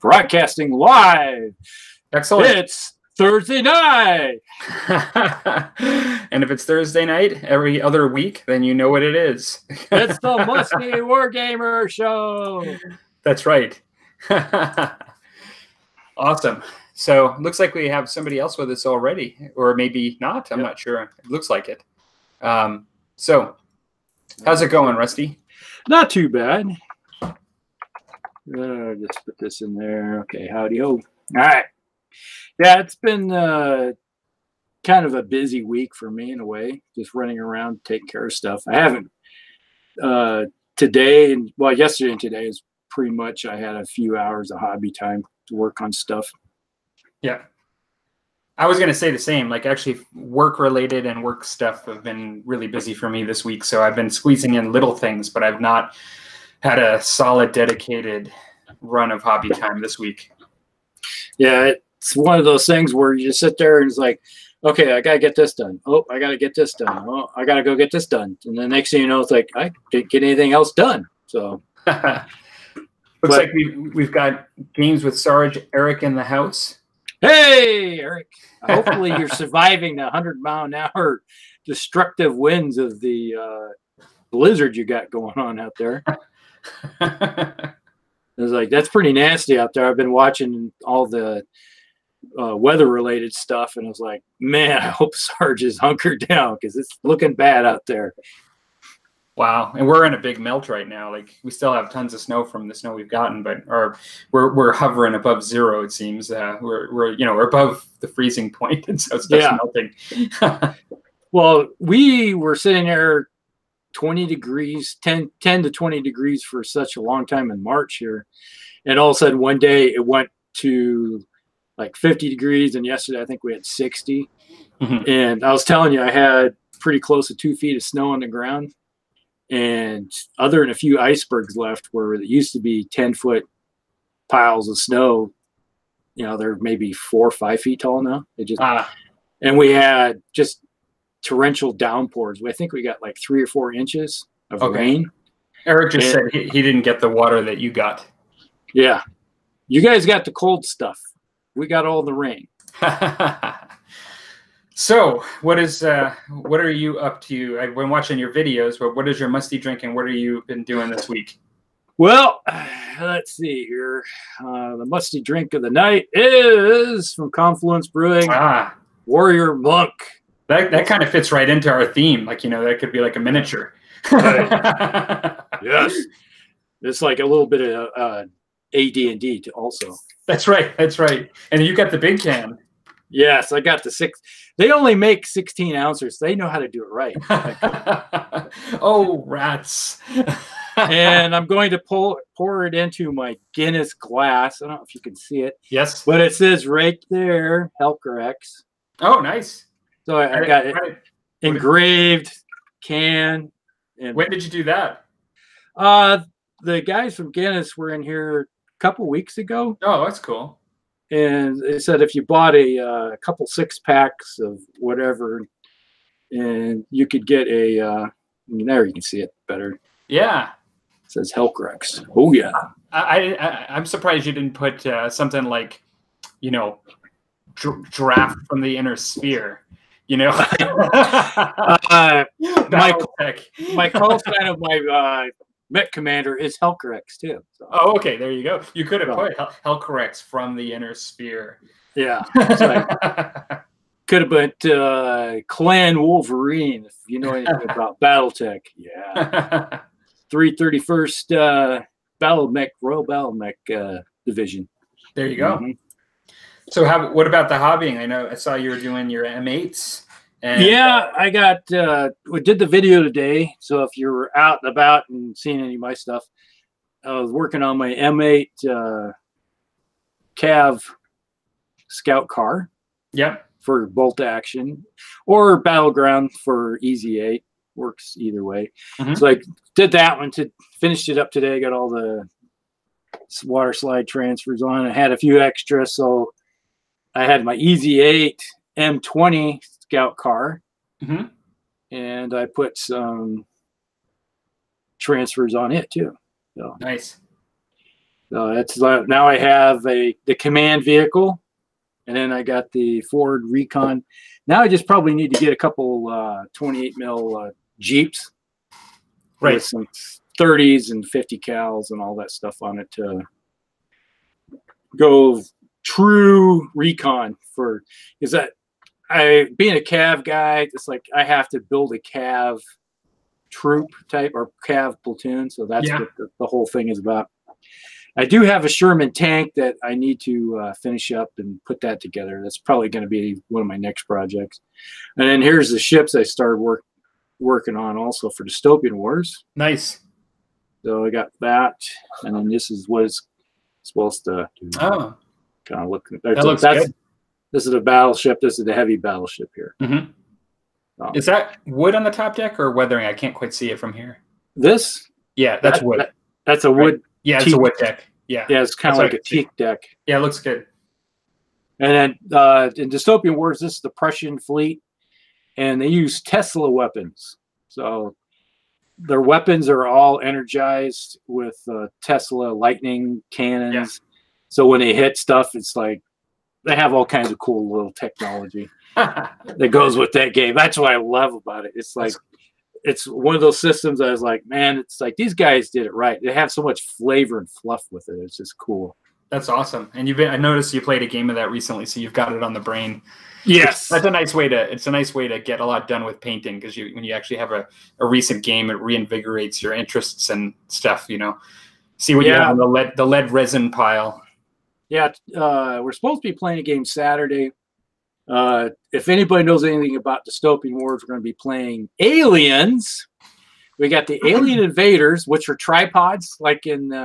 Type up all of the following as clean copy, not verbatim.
broadcasting live. Excellent. It's Thursday night. And if it's Thursday night every other week, then you know what it is. It's the Musty Wargamer show. That's right. Awesome. So looks like we have somebody else with us already, or maybe not. I'm not sure. It looks like it. So how's it going, Rusty? Not too bad. Just put this in there. Okay, howdy-ho. All right. Yeah, it's been kind of a busy week for me in a way, just running around taking care of stuff. I haven't today, and well, yesterday and today is pretty much I had a few hours of hobby time to work on stuff. Yeah. I was going to say the same, like actually work related and work stuff have been really busy for me this week. So I've been squeezing in little things, but I've not had a solid dedicated run of hobby time this week. Yeah, it's one of those things where you just sit there and it's like, okay, I got to get this done. Oh, I got to get this done. Oh, I got to go get this done. And the next thing you know, it's like, I didn't get anything else done. So looks like we've got games with Sarge Eric in the house. Hey, Eric. Hopefully you're surviving the 100-mile-an-hour destructive winds of the blizzard you got going on out there. It's like, that's pretty nasty out there. I've been watching all the weather-related stuff, and I was like, man, I hope Sarge is hunkered down because it's looking bad out there. Wow, and we're in a big melt right now. Like we still have tons of snow from the snow we've gotten, but we're hovering above zero. It seems we're above the freezing point, and so stuff's melting. Well, we were sitting there 20 degrees, 10 to 20 degrees for such a long time in March here, and all of a sudden one day it went to like 50 degrees, and yesterday I think we had 60. Mm-hmm. And I was telling you I had pretty close to 2 feet of snow on the ground. And other than a few icebergs left where it used to be 10-foot piles of snow, they're maybe 4 or 5 feet tall now. And we had just torrential downpours. I think we got like 3 or 4 inches of rain. Eric just said he didn't get the water that you got. Yeah. You guys got the cold stuff. We got all the rain. So, what are you up to? I've been watching your videos, but what is your musty drink and what have you been doing this week? Well, let's see here. The musty drink of the night is from Confluence Brewing, Warrior Monk. That kind of fits right into our theme. Like, that could be like a miniature. Yes. It's like a little bit of AD&D also. That's right. And you got the big can. Yes, I got the 6. They only make 16 ounces. They know how to do it right. Oh, rats. And I'm going to pour it into my Guinness glass. I don't know if you can see it. Yes. But it says right there, Helcorex. Oh, nice. So I got it engraved can. And when did you do that? The guys from Guinness were in here a couple weeks ago. Oh, that's cool. And they said if you bought a couple 6-packs of whatever, and you could get there you can see it better. Yeah. It says Helcorex. Oh, yeah. I'm surprised you didn't put something like, draft from the inner sphere. My call sign of my Met Commander is Helcorex too. So. Oh, okay. There you go. You could have put Helcorex from the inner sphere. Yeah. Could have put Clan Wolverine, if you know anything about BattleTech. Yeah. 331st Royal Battle Mech Division. There you go. Mm-hmm. So what about the hobbying? I saw you were doing your M8s. Yeah, I got we did the video today. So if you're out and about and seeing any of my stuff, I was working on my M8 Cav scout car. Yep. For bolt action or battleground for Easy 8. Works either way. Mm-hmm. So I did that one, finished it up today. Got all the water slide transfers on. I had a few extras. So I had my Easy 8 M20 scout car. Mm-hmm. And I put some transfers on it too. So nice. So that's now I have the command vehicle, and then I got the Ford Recon. Now I just probably need to get a couple 28 mil Jeeps, Right. with some 30s and 50 cals and all that stuff on it to go true recon for. Is that I being a Cav guy, it's like I have to build a Cav troop type or Cav platoon, so that's what the whole thing is about. I do have a Sherman tank that I need to finish up and put that together. That's probably going to be one of my next projects. And then here's the ships I started working on also for Dystopian Wars. Nice. So I got that, and then this is what it's supposed to do. Oh, kind of look. That looks good. This is a battleship. This is the heavy battleship here. Mm-hmm. Is that wood on the top deck or weathering? I can't quite see it from here. This? Yeah, that's wood. That's a wood. Yeah, it's a wood deck. Yeah. Yeah, it's kind of like a teak deck. Yeah, it looks good. And then in Dystopian Wars, this is the Prussian fleet, and they use Tesla weapons. So their weapons are all energized with Tesla lightning cannons. Yeah. So when they hit stuff, it's like they have all kinds of cool little technology that goes with that game. That's what I love about it. It's like it's one of those systems I was like, man, it's like these guys did it right. They have so much flavor and fluff with it. It's just cool. That's awesome. And I noticed you played a game of that recently, so you've got it on the brain. Yes. That's a nice way to get a lot done with painting, because when you actually have a recent game, it reinvigorates your interests and stuff, See what you have on the lead resin pile. Yeah, we're supposed to be playing a game Saturday. If anybody knows anything about Dystopian Wars, we're going to be playing Aliens. We got the Alien Invaders, which are tripods, like in. They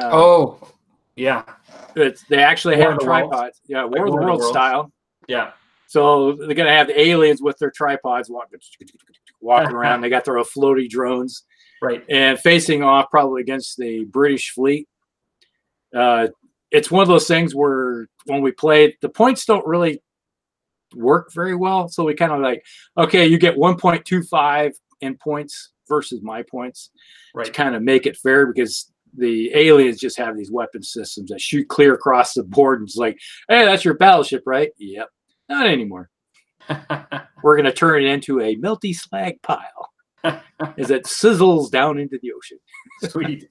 actually have tripods. Yeah, War of the World style. Yeah. So they're going to have the aliens with their tripods walking around. They got their floaty drones. Right. And facing off probably against the British fleet. It's one of those things where when we play, the points don't really work very well. So we kind of like, okay, you get 1.25 in points versus my points to kind of make it fair, because the aliens just have these weapon systems that shoot clear across the board. And it's like, hey, that's your battleship, right? Yep. Not anymore. We're going to turn it into a melty slag pile as it sizzles down into the ocean. Sweet.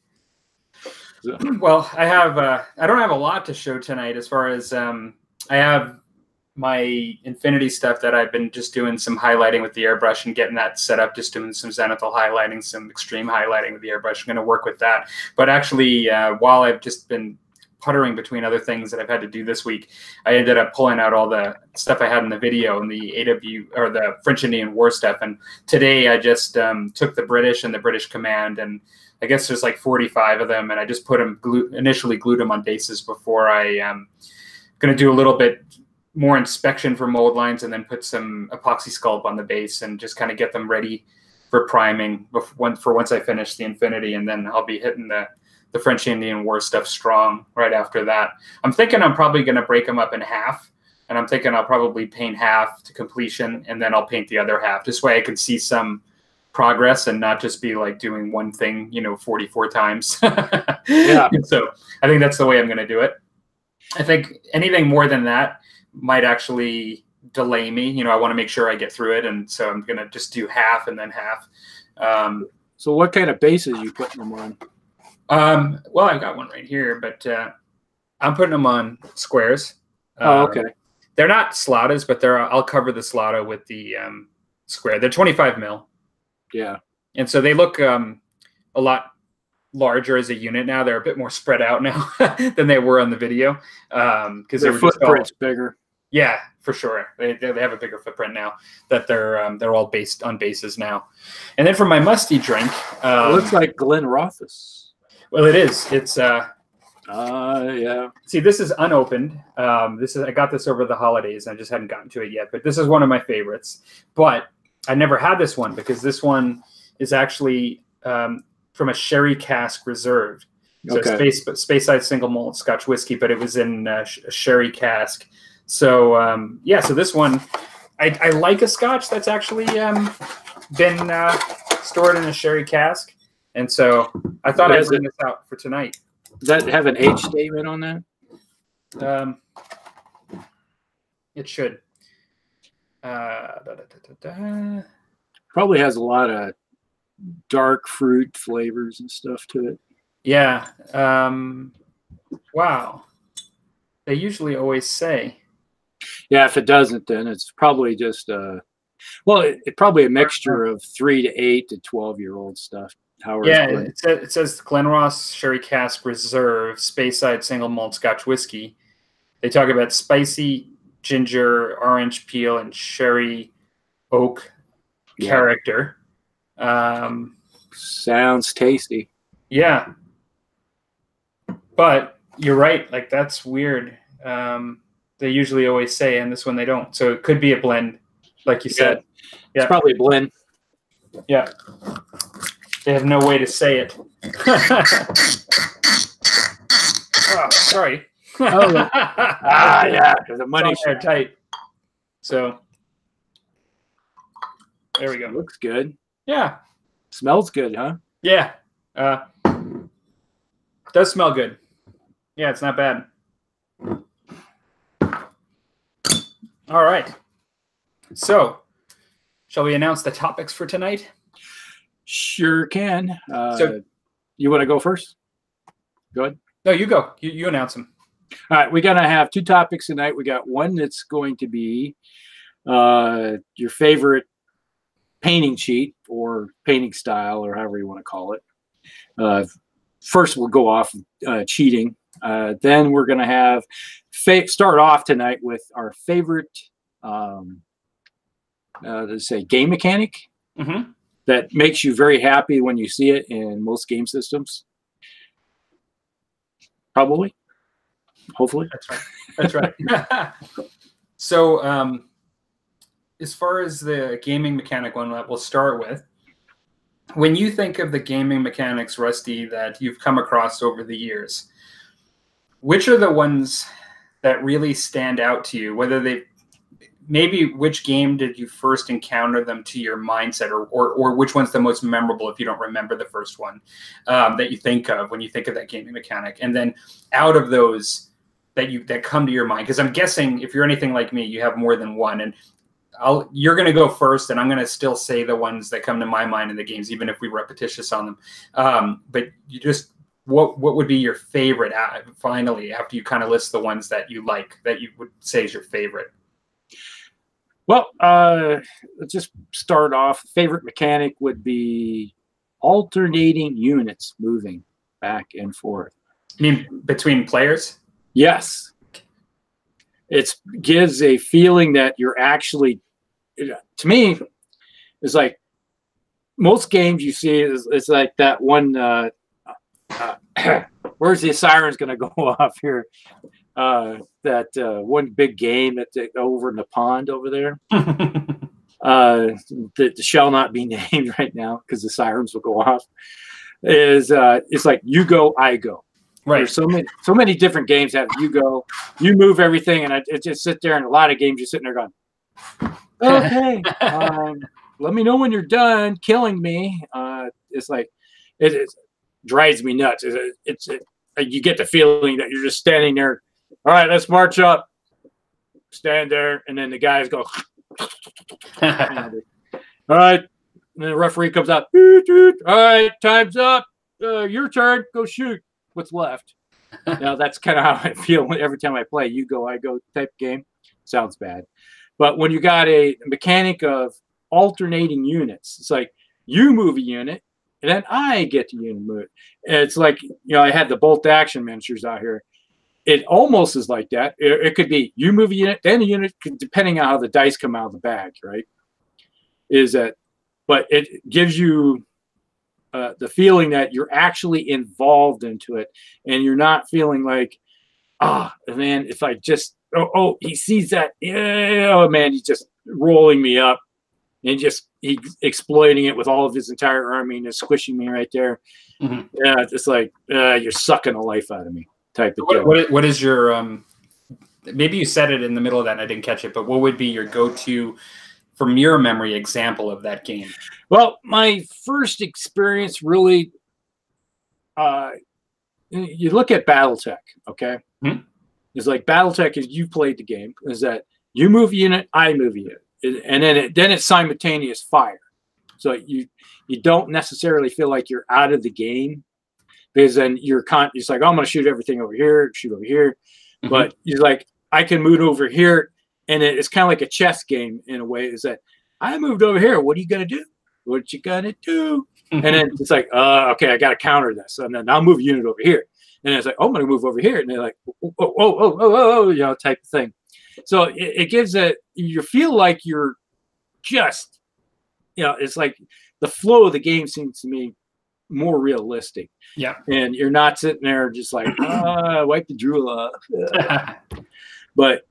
So. Well, I don't have a lot to show tonight as far as I have my Infinity stuff that I've been just doing some highlighting with the airbrush and getting that set up, just doing some zenithal highlighting, some extreme highlighting with the airbrush. I'm going to work with that. But actually, while I've just been puttering between other things that I've had to do this week, I ended up pulling out all the stuff I had in the video and the AW or the French Indian War stuff. And today I just took the British and the British Command, and I guess there's like 45 of them, and I just put them initially glued them on bases before I going to do a little bit more inspection for mold lines, and then put some epoxy sculpt on the base and just kind of get them ready for priming for once I finish the Infinity, and then I'll be hitting the French Indian War stuff strong right after that. I'm thinking I'm probably going to break them up in half, and I'm thinking I'll probably paint half to completion, and then I'll paint the other half. This way I can see some progress and not just be like doing one thing, 44 times. Yeah. So I think that's the way I'm going to do it. I think anything more than that might actually delay me. I want to make sure I get through it, and so I'm going to just do half and then half. So what kind of bases are you putting them on? Well, I've got one right here, but I'm putting them on squares. Okay. They're not slatas, but I'll cover the slata with the square. They're 25 mil. Yeah. And so they look a lot larger as a unit now. They're a bit more spread out now than they were on the video, because their footprint's bigger. Yeah, for sure. They have a bigger footprint now that they're all based on bases now. And then for my Musty drink, it looks like Glen Rothus. Well, it is. It's yeah. See, this is unopened. I got this over the holidays. I just hadn't gotten to it yet, but this is one of my favorites. But I never had this one because this one is actually from a sherry cask reserved. So space side single malt Scotch whiskey, but it was in a sherry cask. So so this one, I like a Scotch that's actually been stored in a sherry cask, and so I thought I'd bring this out for tonight. Does that have an age statement on that? It should. Probably has a lot of dark fruit flavors and stuff to it. Yeah. Wow. They usually always say. Yeah, if it doesn't, then it's probably just well, it's probably a mixture of 3 to 8 to 12-year-old stuff. It says Glenross Sherry Cask Reserve Speyside Single Malt Scotch Whiskey. They talk about spicy ginger, orange peel, and sherry oak character. Sounds tasty. Yeah. But you're right. Like, that's weird. They usually always say, and this one they don't. So it could be a blend, like you said. Yeah. It's probably a blend. Yeah. They have no way to say it. Oh, sorry. Oh, yeah. The money shot tight. So there we go. Looks good. Yeah. Smells good, huh? Yeah. Does smell good. Yeah, it's not bad. All right. So, shall we announce the topics for tonight? Sure can. You want to go first? Go ahead. No, you go. You announce them. All right. We're going to have 2 topics tonight. We got one that's going to be your favorite painting cheat or painting style or however you want to call it. First, we'll go off cheating. Then we're going to have start off tonight with our favorite, let's say, game mechanic that makes you very happy when you see it in most game systems. Probably. Hopefully. That's right. So, as far as the gaming mechanic one that we'll start with, when you think of the gaming mechanics, Rusty, that you've come across over the years, which are the ones that really stand out to you? Maybe which game did you first encounter them to your mindset, or which one's the most memorable if you don't remember the first one that you think of when you think of that gaming mechanic? And then out of those that come to your mind, because I'm guessing if you're anything like me, you have more than one. And you're going to go first, and I'm going to still say the ones that come to my mind in the games, even if we repetitious on them. But you just, what would be your favorite finally, after you kind of list the ones that you like, that you would say is your favorite? Well, let's just start off. Favorite mechanic would be alternating units moving back and forth. You mean between players? Yes. It gives a feeling that you're actually, to me, it's like most games you see, it's like that one, where's the siren's going to go off here? That one big game that over in the pond over there that shall not be named right now because the sirens will go off, is it's like you go, I go. Right. There's so many different games that you go, you move everything, and it just sit there. And a lot of games you're sitting there going, okay, let me know when you're done killing me. It's like it drives me nuts. You get the feeling that you're just standing there. All right, let's march up. Stand there, and then the guys go. All right, and then the referee comes out. All right, time's up. Your turn. Go shoot. What's left? Now that's kind of how I feel every time I play. You go, I go type game. Sounds bad, but when you got a mechanic of alternating units, it's like you move a unit, and then I get to move. It's like I had the bolt action miniatures out here. It almost is like that. It could be you move a unit, then a unit, depending on how the dice come out of the bag, right? But it gives you the feeling that you're actually involved into it, and you're not feeling like, man, if I just, he sees that, oh man, he's just rolling me up, and he's exploiting it with all of his entire army and just squishing me right there. Mm-hmm. Yeah, it's like you're sucking the life out of me. Type of deal. What is your maybe you said it in the middle of that and I didn't catch it, but what would be your go-to from your memory example of that game? Well, my first experience really you look at BattleTech, okay? Hmm? It's like BattleTech is you played the game. Is that you move a unit, I move a unit, and then it's simultaneous fire. So you don't necessarily feel like you're out of the game because then it's like, oh, I'm going to shoot everything over here, shoot over here, but you're like, I can move over here, and it's kind of like a chess game in a way. Is that I moved over here? What are you going to do? What you gonna do? And then it's like, okay, I got to counter this, and then I'll move a unit over here. And it's like, oh, I'm going to move over here. And they're like, oh, you know, type of thing. So it gives you feel like you're just, you know, it's like the flow of the game seems to me more realistic. Yeah. And you're not sitting there just like, wipe the drool off. But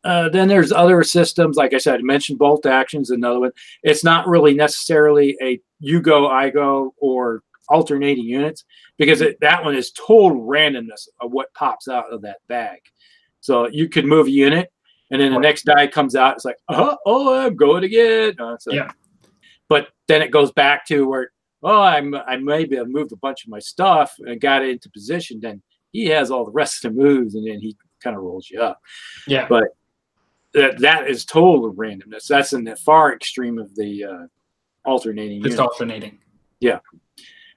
then there's other systems. Like I said, I mentioned bolt actions, another one. It's not really necessarily a you go, I go, or alternating units, because that one is total randomness of what pops out of that bag. So you could move a unit, and then the next die comes out. It's like, oh, I'm going again. Yeah. But then it goes back to where, I maybe have moved a bunch of my stuff and got it into position. Then he has all the rest of the moves, and then he kind of rolls you up. Yeah. But that is total randomness. That's in the far extreme of the alternating. Just alternating. Yeah.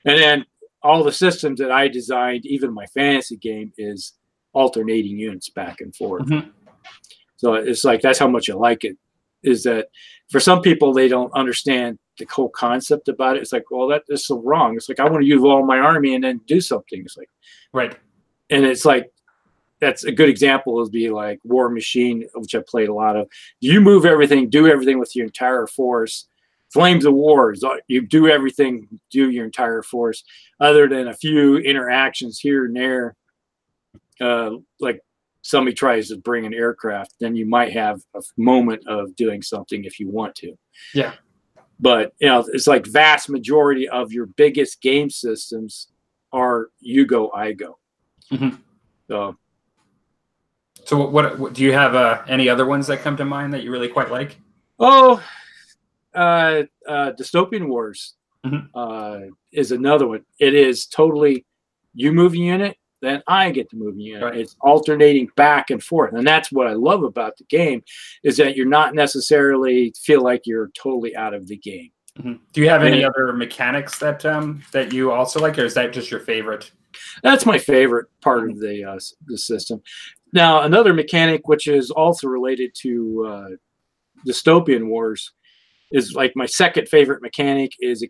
And then all the systems that I designed, even my fantasy game, is alternating units back and forth. So it's like, that's how much I like it, is that for some people, they don't understand the whole concept about it. It's like, well, that is so wrong. It's like, I want to use all my army and then do something. It's like, right. And it's like, that's a good example would be like War Machine, which I played a lot of. You move everything, do everything with your entire force. Flames of Wars, you do everything, do your entire force, other than a few interactions here and there. Like somebody tries to bring an aircraft, then you might have a moment of doing something if you want to. Yeah. But, you know, it's like vast majority of your biggest game systems are you go, I go. So what do you have any other ones that come to mind that you really quite like? Dystopian Wars is another one. It is totally you move a unit, then I get to move a unit. Right. It's alternating back and forth. And that's what I love about the game, is that you're not necessarily feel like you're totally out of the game. Do you have any other mechanics that that you also like, or is that just your favorite? That's my favorite part of the system. Now, another mechanic, which is also related to Dystopian Wars, is like my second favorite mechanic, is the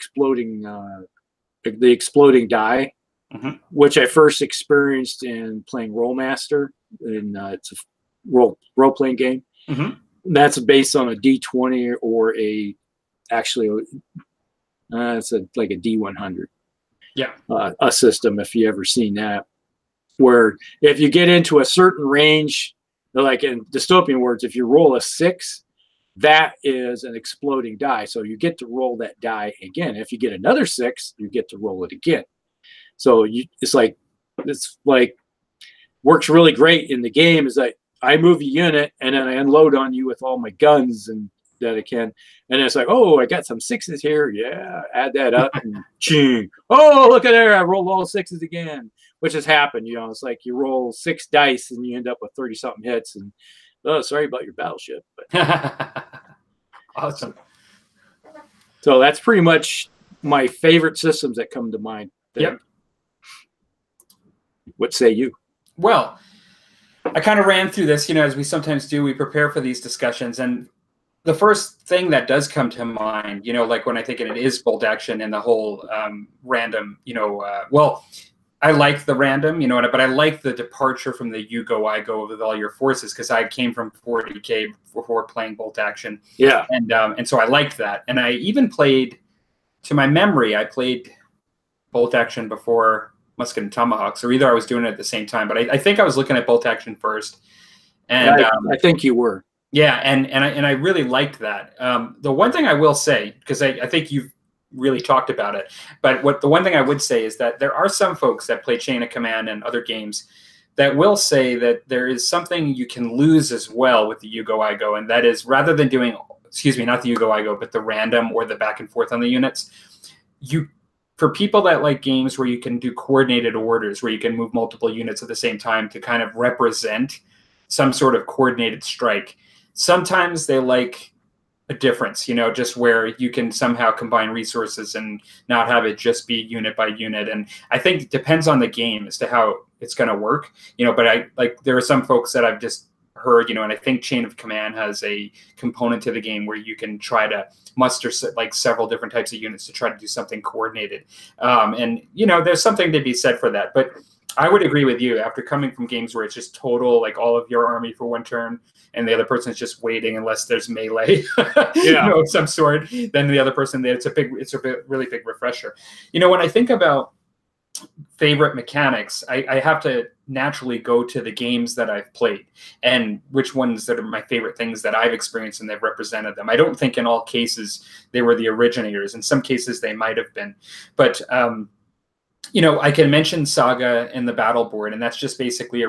exploding die, which I first experienced in playing Rollmaster, and it's a role-playing game. That's based on a D20 or it's like a D100. Yeah, a system, if you ever seen that, where if you get into a certain range, like in Dystopian Wars, if you roll a 6, that is an exploding die. So you get to roll that die again. If you get another 6, you get to roll it again. So it's like works really great in the game. Is like I move a unit and then I unload on you with all my guns and that I can. And it's like, oh, I got some 6s here. Yeah, add that up. And ching. Oh, look at there. I rolled all 6s again, which has happened. You know, it's like you roll 6 dice and you end up with 30-something hits. And oh, sorry about your battleship. But awesome. So that's pretty much my favorite systems that come to mind. Yep. What say you? Well, I kind of ran through this, you know, as we sometimes do. We prepare for these discussions, and the first thing that does come to mind, you know, like when I think it is bolt action and the whole random, you know, well, I like the random, you know, but I like the departure from the you go, I go with all your forces, because I came from 40K before playing bolt action. Yeah. And so I liked that. And I even played, to my memory, I played bolt action before Musket and Tomahawk. So either I was doing it at the same time, but I think I was looking at bolt action first. And I think you were. Yeah, and I really liked that. The one thing I will say, because I think you've really talked about it, but the one thing I would say is that there are some folks that play Chain of Command and other games that will say that there is something you can lose as well with the you go, I go, and that is, rather than doing, not the you go, I go, but the random or the back and forth on the units, for people that like games where you can do coordinated orders, where you can move multiple units at the same time to kind of represent some sort of coordinated strike, sometimes they like a difference, you know, just where you can somehow combine resources and not have it just be unit by unit. And I think it depends on the game as to how it's going to work, you know, but I like, there are some folks that I've just heard, you know, and I think Chain of Command has a component to the game where you can try to muster like several different types of units to try to do something coordinated. And, you know, there's something to be said for that. But I would agree with you, after coming from games where it's just total, like all of your army for one turn and the other person's just waiting unless there's melee, you know, of some sort, then the other person there, it's a really big refresher. You know, when I think about favorite mechanics, I have to naturally go to the games that I've played and which ones that are my favorite things that I've experienced and they've represented them. I don't think in all cases they were the originators. In some cases they might have been, but you know, I can mention Saga and the battle board, and that's just basically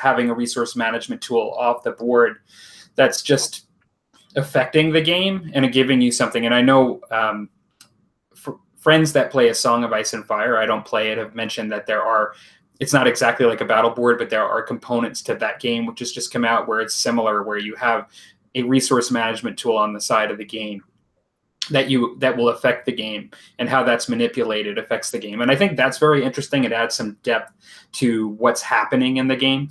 having a resource management tool off the board that's just affecting the game and giving you something. And I know friends that play A Song of Ice and Fire, I don't play it, have mentioned that it's not exactly like a battle board, but there are components to that game which has just come out where it's similar, where you have a resource management tool on the side of the game that will affect the game, and how that's manipulated affects the game. And I think that's very interesting. It adds some depth to what's happening in the game.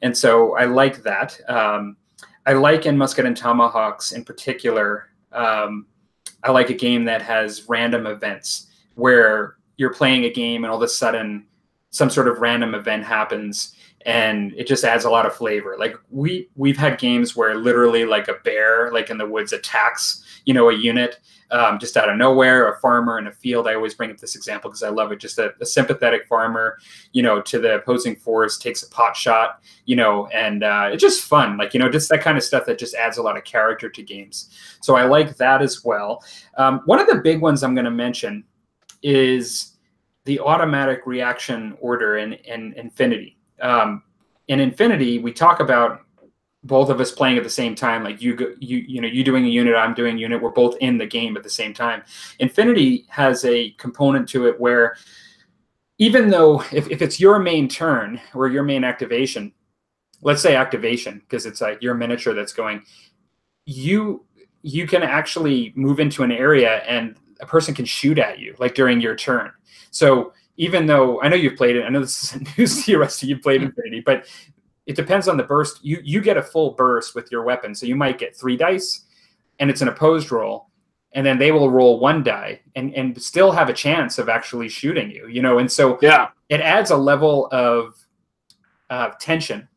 And so I like that. I like in Musket and Tomahawks in particular, I like a game that has random events where you're playing a game and all of a sudden some sort of random event happens and it just adds a lot of flavor. Like we've had games where literally like a bear, like in the woods, attacks, you know, a unit just out of nowhere, a farmer in a field. I always bring up this example because I love it. Just a sympathetic farmer, you know, to the opposing force takes a pot shot, you know, and it's just fun. Like, you know, just that kind of stuff that just adds a lot of character to games. So I like that as well. One of the big ones I'm going to mention is the automatic reaction order in Infinity. In Infinity, we talk about both of us playing at the same time, like you doing a unit, I'm doing a unit, we're both in the game at the same time. Infinity has a component to it where even though if it's your main turn or your main activation, let's say activation, because it's like your miniature that's going, you can actually move into an area and a person can shoot at you like during your turn. So even though I know you've played it, I know this isn't news to you, Rusty, you've played Infinity, but it depends on the burst. You get a full burst with your weapon. So you might get 3 dice and it's an opposed roll. And then they will roll 1 die and still have a chance of actually shooting you, you know? And so it adds a level of tension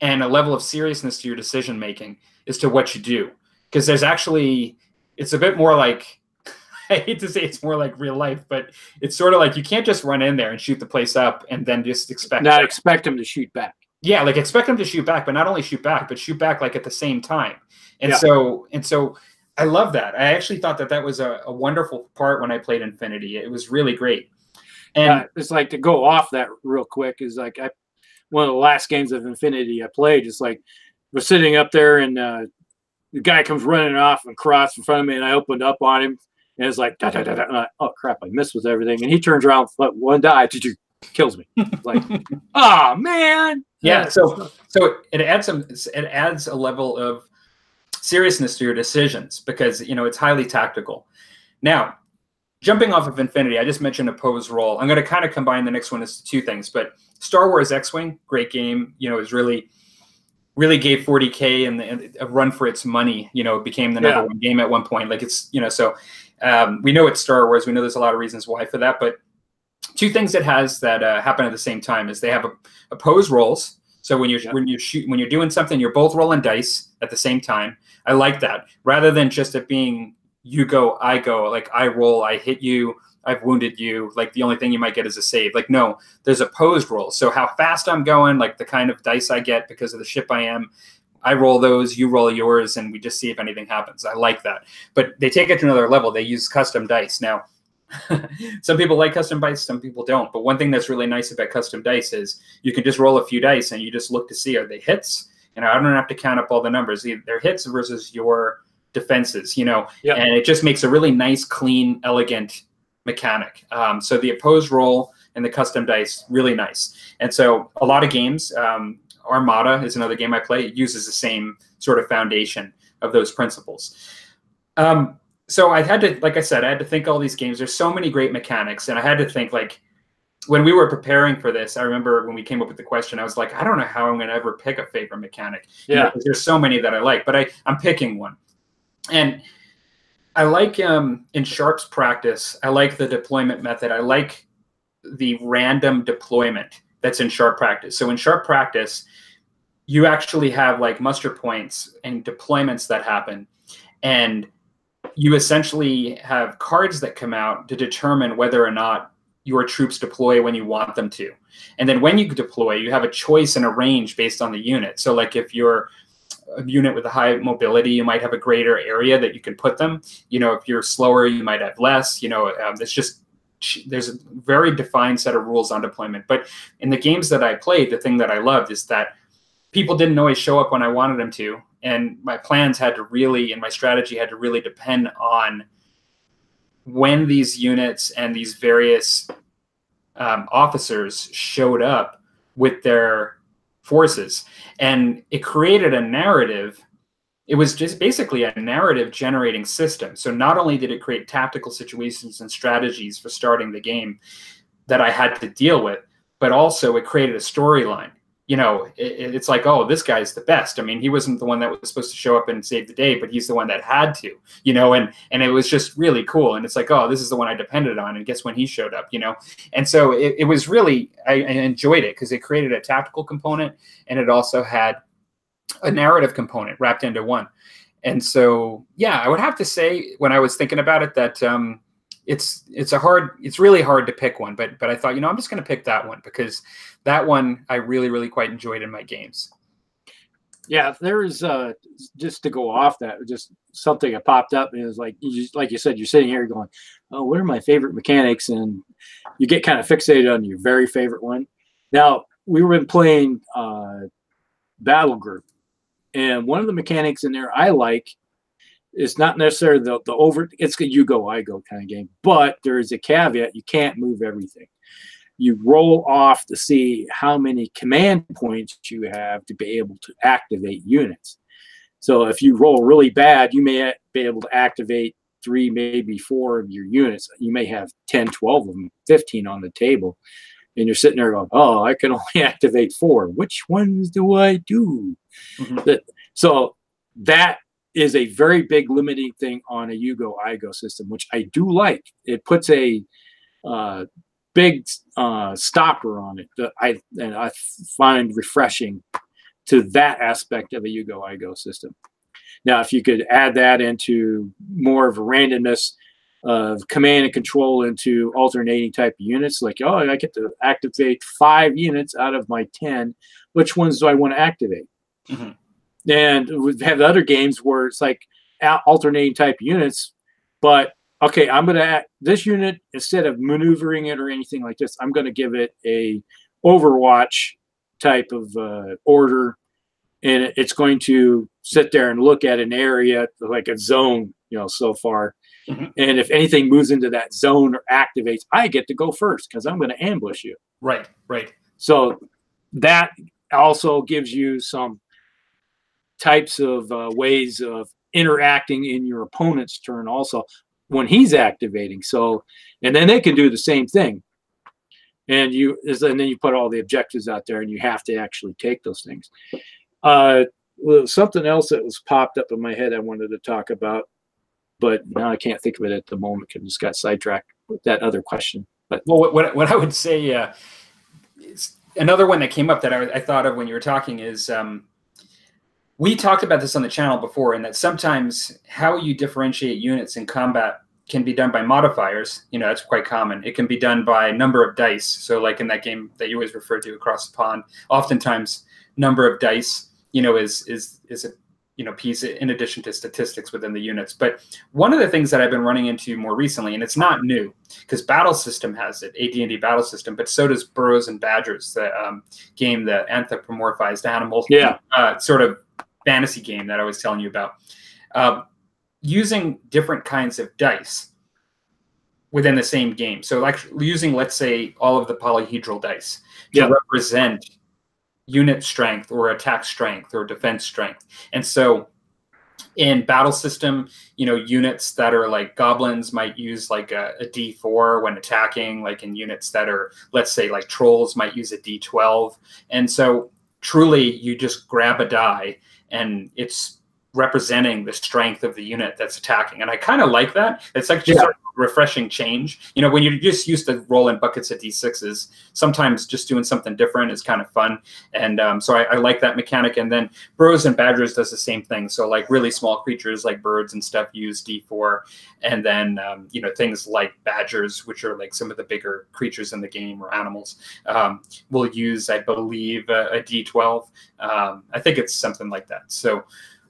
and a level of seriousness to your decision-making as to what you do. Because there's actually, it's a bit more like, I hate to say it's more like real life, but it's sort of like you can't just run in there and shoot the place up and then just expect them to shoot back. Yeah, like expect them to shoot back, but not only shoot back, but shoot back like at the same time. And so I love that. I actually thought that was a wonderful part when I played Infinity. It was really great. And it's like, to go off that real quick, is like one of the last games of Infinity I played, just like we're sitting up there and the guy comes running off and crossed in front of me, and I opened up on him, and it's like, da, da, da, da, and oh crap, I missed with everything. And he turns around, 1 die, kills me. Like, oh man. Yeah, so it adds a level of seriousness to your decisions because, you know, it's highly tactical. Now, jumping off of Infinity, I just mentioned opposed roll. I'm going to kind of combine the next one as 2 things, but Star Wars X-Wing, great game. You know, it was really gave 40K and a run for its money. You know, it became the number 1 game at one point. Like it's, you know, so we know it's Star Wars. We know there's a lot of reasons why for that, but 2 things it has that happen at the same time is they have opposed rolls. So when you're doing something, you're both rolling dice at the same time. I like that rather than just it being you go, I go, like I roll, I hit you, I've wounded you. Like the only thing you might get is a save. Like no, there's opposed rolls. So how fast I'm going, like the kind of dice I get because of the ship I am, I roll those, you roll yours, and we just see if anything happens. I like that. But they take it to another level. They use custom dice now. Some people like custom dice, some people don't. But one thing that's really nice about custom dice is you can just roll a few dice and you just look to see, are they hits? And I don't have to count up all the numbers. They're hits versus your defenses, you know. And it just makes a really nice, clean, elegant mechanic. So the opposed roll and the custom dice, really nice. And so a lot of games, Armada is another game I play. It uses the same sort of foundation of those principles. So I had to, like I said, I had to think all these games. There's so many great mechanics, and I had to think, like, when we were preparing for this, I remember when we came up with the question, I was like, I don't know how I'm going to ever pick a favorite mechanic. Yeah. You know, there's so many that I like, but I'm picking one. And I like, in Sharp's practice, I like the deployment method. I like the random deployment that's in Sharp practice. So in Sharp practice, you actually have like muster points and deployments that happen. And you essentially have cards that come out to determine whether or not your troops deploy when you want them to. And then when you deploy, you have a choice and a range based on the unit. So like if you're a unit with a high mobility, you might have a greater area that you can put them. You know, if you're slower, you might have less. You know, it's just, there's a very defined set of rules on deployment. But in the games that I played, the thing that I loved is that people didn't always show up when I wanted them to. And my plans had to really, and my strategy had to really depend on when these units and these various officers showed up with their forces. And it created a narrative. It was just basically a narrative generating system. So not only did it create tactical situations and strategies for starting the game that I had to deal with, but also it created a storyline. You know, it's like, oh, this guy's the best. I mean, he wasn't the one that was supposed to show up and save the day, but he's the one that had to, you know, and it was just really cool. And it's like, oh, this is the one I depended on. And guess when he showed up, you know? And so it was really, I enjoyed it because it created a tactical component and it also had a narrative component wrapped into one. And so, yeah, I would have to say when I was thinking about it that it's really hard to pick one, but I thought, you know, I'm just going to pick that one because that one I really, really quite enjoyed in my games. Yeah, there's just to go off that, just something that popped up and it was like, like you said, you're sitting here going, oh, what are my favorite mechanics? And you get kind of fixated on your very favorite one. Now, we were playing Battle Group, and one of the mechanics in there I like, it's not necessarily the over, it's a you go, I go kind of game, but there is a caveat. You can't move everything. You roll off to see how many command points you have to be able to activate units. So if you roll really bad, you may be able to activate 3, maybe 4 of your units. You may have 10, 12 of them, 15 on the table. And you're sitting there going, oh, I can only activate 4. Which ones do I do? Mm-hmm. So that is a very big limiting thing on a you go, I go system, which I do like. It puts a big stopper on it that I find refreshing to that aspect of a you go, I go system. Now, if you could add that into more of a randomness of command and control into alternating type of units, like, oh, I get to activate 5 units out of my 10. Which ones do I want to activate? Mm-hmm. And we've had other games where it's like alternating type units, but okay, I'm going to add this unit, instead of maneuvering it or anything like this, I'm going to give it a Overwatch type of order, and it's going to sit there and look at an area like a zone, you know, so far. Mm-hmm. And if anything moves into that zone or activates, I get to go first because I'm going to ambush you. Right, right. So that also gives you some types of ways of interacting in your opponent's turn also when he's activating. So, and then they can do the same thing. And then you put all the objectives out there and you have to actually take those things. Something else that was popped up in my head I wanted to talk about, but now I can't think of it at the moment because I just got sidetracked with that other question. But well, what I would say, is another one that came up that I thought of when you were talking is, we talked about this on the channel before, and that sometimes how you differentiate units in combat can be done by modifiers. You know, that's quite common. It can be done by number of dice. So like in that game that you always refer to, Across the Pond, oftentimes number of dice, you know, is a, you know, piece in addition to statistics within the units. But one of the things that I've been running into more recently, and it's not new because Battle System has it, AD&D Battle System, but so does Burrows and Badgers, the game, the anthropomorphized animal, sort of fantasy game that I was telling you about, using different kinds of dice. within the same game. So like using, let's say, all of the polyhedral dice to represent unit strength or attack strength or defense strength. And so in battle system, you know, units that are like goblins might use like a D4 when attacking, like in units that are, let's say, like trolls might use a D12. And so truly you just grab a die and it's representing the strength of the unit that's attacking. And I kind of like that. It's like just a refreshing change. You know, when you're just used to rolling buckets of D6s, sometimes just doing something different is kind of fun. And so I like that mechanic. And then Burrows and Badgers does the same thing. So like really small creatures like birds and stuff use D4. And then, you know, things like badgers, which are like some of the bigger creatures in the game or animals, will use, I believe, a D12. I think it's something like that. So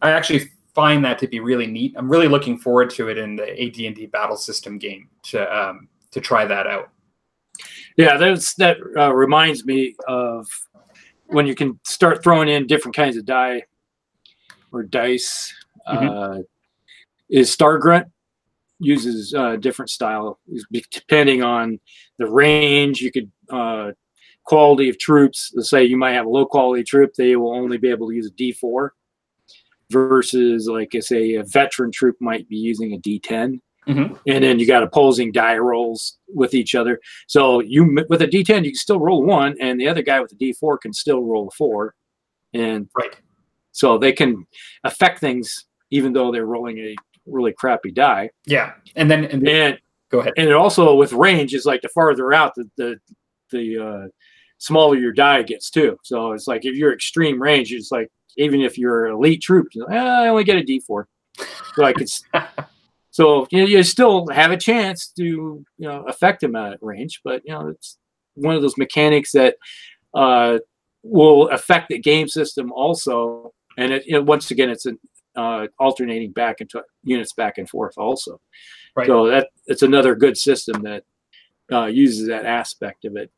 I actually find that to be really neat. I'm really looking forward to it in the AD&D battle system game to try that out. Yeah, that reminds me of when you can start throwing in different kinds of die or dice. Is Star Grunt uses different style depending on the range. You could quality of troops. Let's say you might have a low quality troop, they will only be able to use a D4. Versus, like I say, a veteran troop might be using a D10, and then you got opposing die rolls with each other. So you, with a D10, you can still roll a 1, and the other guy with a D4 can still roll a 4, and so they can affect things even though they're rolling a really crappy die. Yeah, and then go ahead. And it also with range is like the farther out the smaller your die gets too. So it's like if you're extreme range, it's like, even if you're an elite troop, you're like, I only get a D4. Like it's so you still have a chance to, you know, affect them at range, but you know, it's one of those mechanics that will affect the game system also. And it once again, it's an alternating back into units back and forth also. So it's another good system that uses that aspect of it.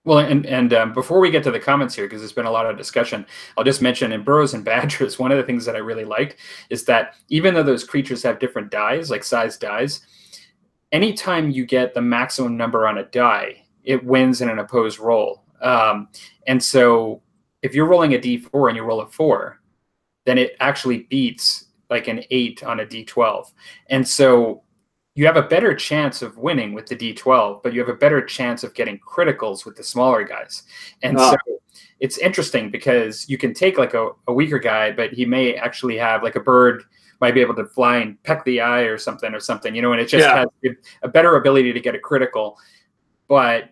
Well, and before we get to the comments here, because there's been a lot of discussion, I'll just mention in Burrows and Badgers, one of the things that I really liked is that even though those creatures have different dies, like size dies, anytime you get the maximum number on a die, it wins in an opposed roll. And so if you're rolling a D4 and you roll a 4, then it actually beats like an 8 on a D12. And so you have a better chance of winning with the D12, but you have a better chance of getting criticals with the smaller guys. And so it's interesting because you can take like a weaker guy, but he may actually have like a bird might be able to fly and peck the eye or something, you know, and it just has a better ability to get a critical, but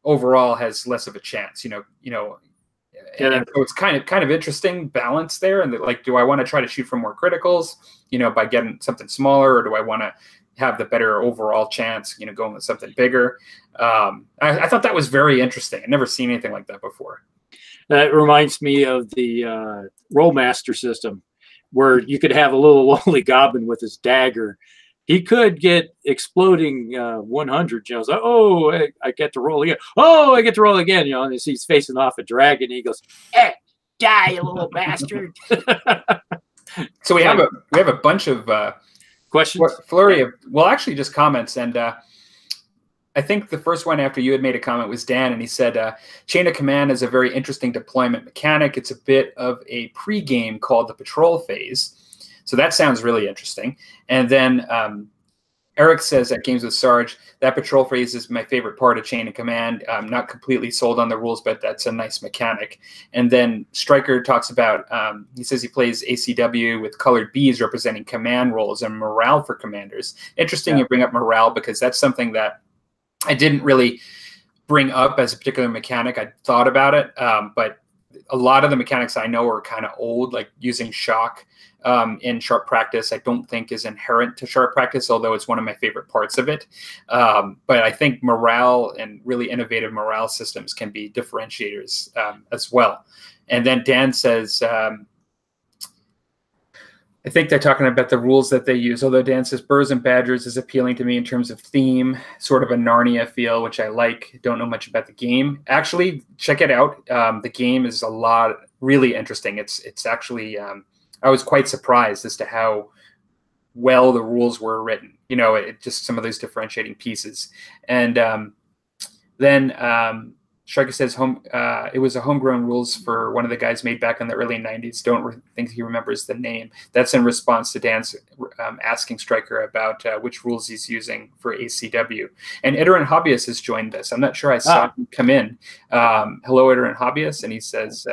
overall has less of a chance, you know. And so it's kind of interesting balance there. And like, do I want to try to shoot for more criticals, you know, by getting something smaller, or do I want to have the better overall chance, you know, going with something bigger? I thought that was very interesting. I've never seen anything like that before. That reminds me of the Rollmaster system, where you could have a little lonely goblin with his dagger. He could get exploding 100. You know, like, oh, I get to roll again. Oh, I get to roll again. You know, and he's facing off a dragon. And he goes, die, you little bastard. So we have a bunch of questions, flurry of, well, actually just comments. And I think the first one after you had made a comment was Dan, and he said, Chain of Command is a very interesting deployment mechanic. It's a bit of a pre-game called the patrol phase. So that sounds really interesting. And then Eric says at Games with Sarge, that patrol phase is my favorite part of Chain of Command. I'm not completely sold on the rules, but that's a nice mechanic. And then Stryker talks about, he says he plays ACW with colored bees representing command roles and morale for commanders. Interesting you bring up morale, because that's something that I didn't really bring up as a particular mechanic. I thought about it, but a lot of the mechanics I know are kind of old, like using shock in sharp practice, I don't think is inherent to sharp practice, although it's one of my favorite parts of it. But I think morale and really innovative morale systems can be differentiators as well. And then Dan says, I think they're talking about the rules that they use, although Dan says Burrs and Badgers is appealing to me in terms of theme, sort of a Narnia feel, which I like. Don't know much about the game. Actually, check it out. The game is a lot, really interesting. It's actually, I was quite surprised as to how well the rules were written. You know, it just some of those differentiating pieces. And then Striker says it was a homegrown rules for one of the guys made back in the early 90s. Don't think he remembers the name. That's in response to Dan's asking Striker about which rules he's using for ACW. And Iterant Hobbyist has joined us. I'm not sure I saw him come in. Hello, Iterant Hobbyist. And he says,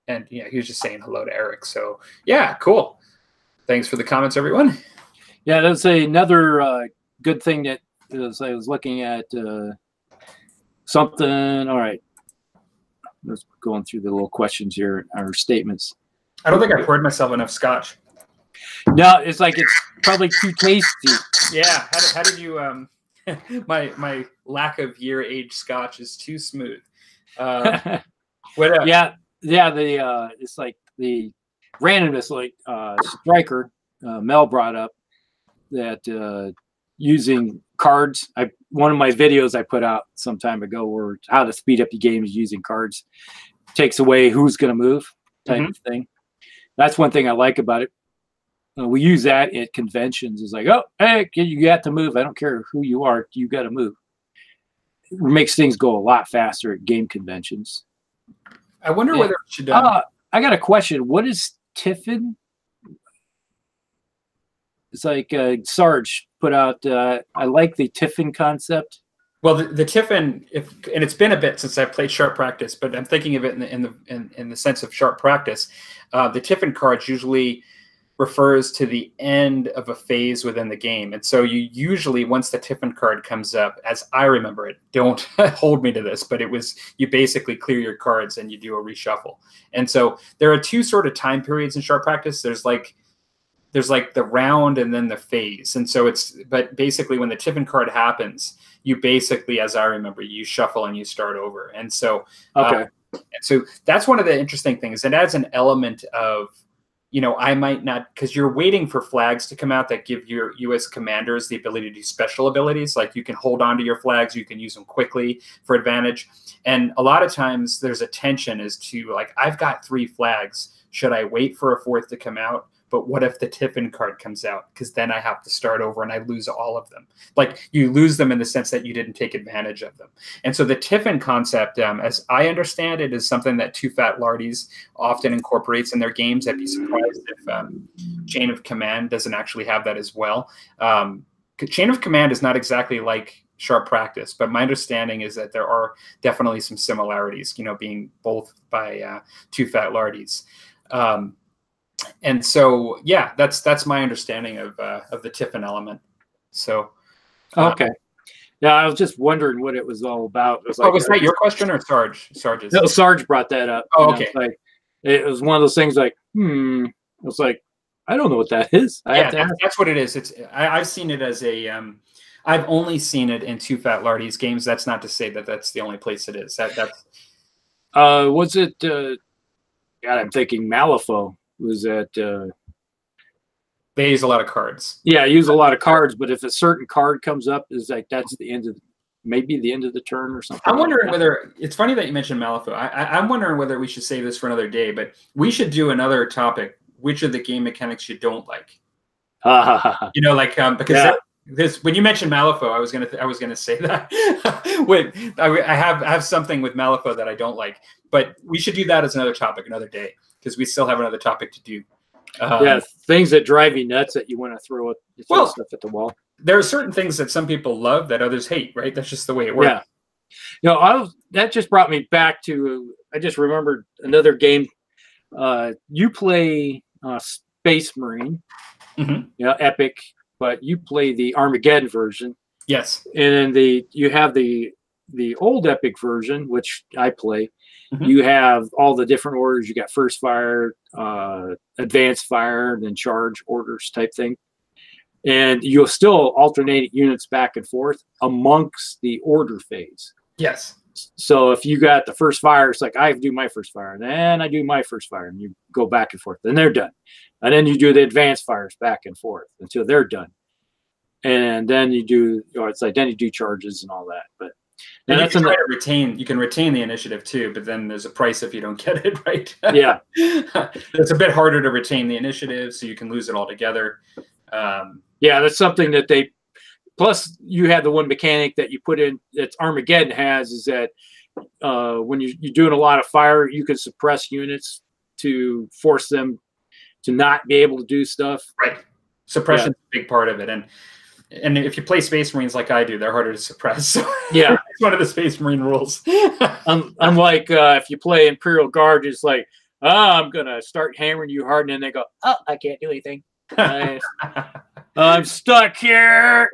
and yeah, he was just saying hello to Eric. So yeah, cool. Thanks for the comments, everyone. Yeah, that's another good thing that is, I was looking at something. All right. Let's going through the little questions here, our statements. I don't think I poured myself enough scotch. No, it's like it's probably too tasty. Yeah. How did you my lack of year-aged scotch is too smooth. What yeah, it's like the randomness, like Striker Mel brought up that using cards. One of my videos I put out some time ago were how to speed up your games using cards. Takes away who's going to move type of thing. That's one thing I like about it. We use that at conventions. It's like, oh, hey, you got to move. I don't care who you are. You got to move. It makes things go a lot faster at game conventions. I wonder whether it should. I got a question. What is Tiffin? It's like Sarge put out. I like the Tiffin concept. Well, the Tiffin, and it's been a bit since I played Sharp Practice, but I'm thinking of it in the sense of Sharp Practice. The Tiffin cards usually refers to the end of a phase within the game, and so you usually, once the Tiffin card comes up, as I remember it, don't hold me to this, but it was you basically clear your cards and you do a reshuffle. And so there are two sort of time periods in Sharp Practice. There's like the round and then the phase. And so but basically when the Tiffin card happens, you basically, as I remember, you shuffle and you start over. And so, so that's one of the interesting things. It adds an element of, you know, I might not, because you're waiting for flags to come out that give you as commanders the ability to do special abilities. Like you can hold on to your flags, you can use them quickly for advantage. And a lot of times there's a tension as to like, I've got 3 flags. Should I wait for a 4th to come out? But what if the Tiffin card comes out? Because then I have to start over and I lose all of them. Like you lose them in the sense that you didn't take advantage of them. And so the Tiffin concept, as I understand it, is something that Too Fat Lardies often incorporates in their games. I'd be surprised if Chain of Command doesn't actually have that as well. Chain of Command is not exactly like Sharp Practice, but my understanding is that there are definitely some similarities, you know, being both by Too Fat Lardies. And so, yeah, that's my understanding of the Tiffin element. So, okay, yeah, I was just wondering what it was all about. It was like, was that your question or Sarge's? No, Sarge brought that up. Oh, okay. It was one of those things like, I was like, I don't know what that is. That's what it is. I've seen it as a. I've only seen it in Too Fat Lardies games. That's not to say that that's the only place it is. That's. Was it? God, I'm thinking Malifaux. Was that they use a lot of cards? Yeah, use a lot of cards, but if a certain card comes up, is like that's the end of maybe the end of the turn or something. I'm wondering whether it's funny that you mentioned Malifaux. I'm wondering whether we should save this for another day, but we should do another topic. Which of the game mechanics you don't like? You know, like because this when you mentioned Malifaux, I was gonna say that. Wait, I have something with Malifaux that I don't like, but we should do that as another topic another day. Because we still have another topic to do. Things that drive you nuts that you want to throw stuff at the wall. There are certain things that some people love that others hate, right? That's just the way it works. Yeah. You know, that just brought me back to, I just remembered another game. You play Space Marine, Epic, but you play the Armageddon version. Yes. And then you have the old Epic version, which I play. You have all the different orders. You got first fire, advanced fire, and then charge orders type thing. And you'll still alternate units back and forth amongst the order phase. Yes. So if you got the first fire, it's like I do my first fire, and then I do my first fire, and you go back and forth. Then they're done. And then you do the advanced fires back and forth until they're done. And then you do, then you do charges and all that. But and you can try to retain. You can retain the initiative too, but then there's a price if you don't get it right. Yeah, it's a bit harder to retain the initiative, so you can lose it altogether. Yeah, that's something that they. Plus, you have the one mechanic that you put in that Armageddon has is that when you're doing a lot of fire, you can suppress units to force them to not be able to do stuff. Right. Suppression's a big part of it. And if you play Space Marines like I do, they're harder to suppress. So yeah, it's one of the Space Marine rules. Unlike if you play Imperial Guard, it's like, oh, I'm gonna start hammering you hard, and then they go, oh, I can't do anything. I'm stuck here.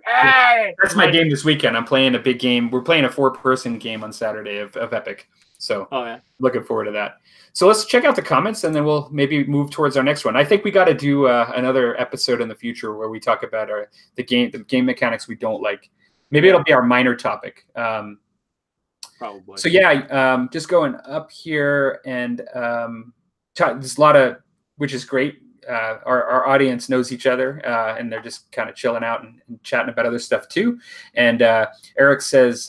That's my game this weekend. I'm playing a big game. We're playing a 4-person game on Saturday of Epic. So looking forward to that. So let's check out the comments, and then we'll maybe move towards our next one. I think we got to do another episode in the future where we talk about the game mechanics we don't like. Maybe it'll be our minor topic. Probably. So yeah, just going up here, and there's a lot of, which is great. Our audience knows each other, and they're just kind of chilling out and chatting about other stuff too. And Eric says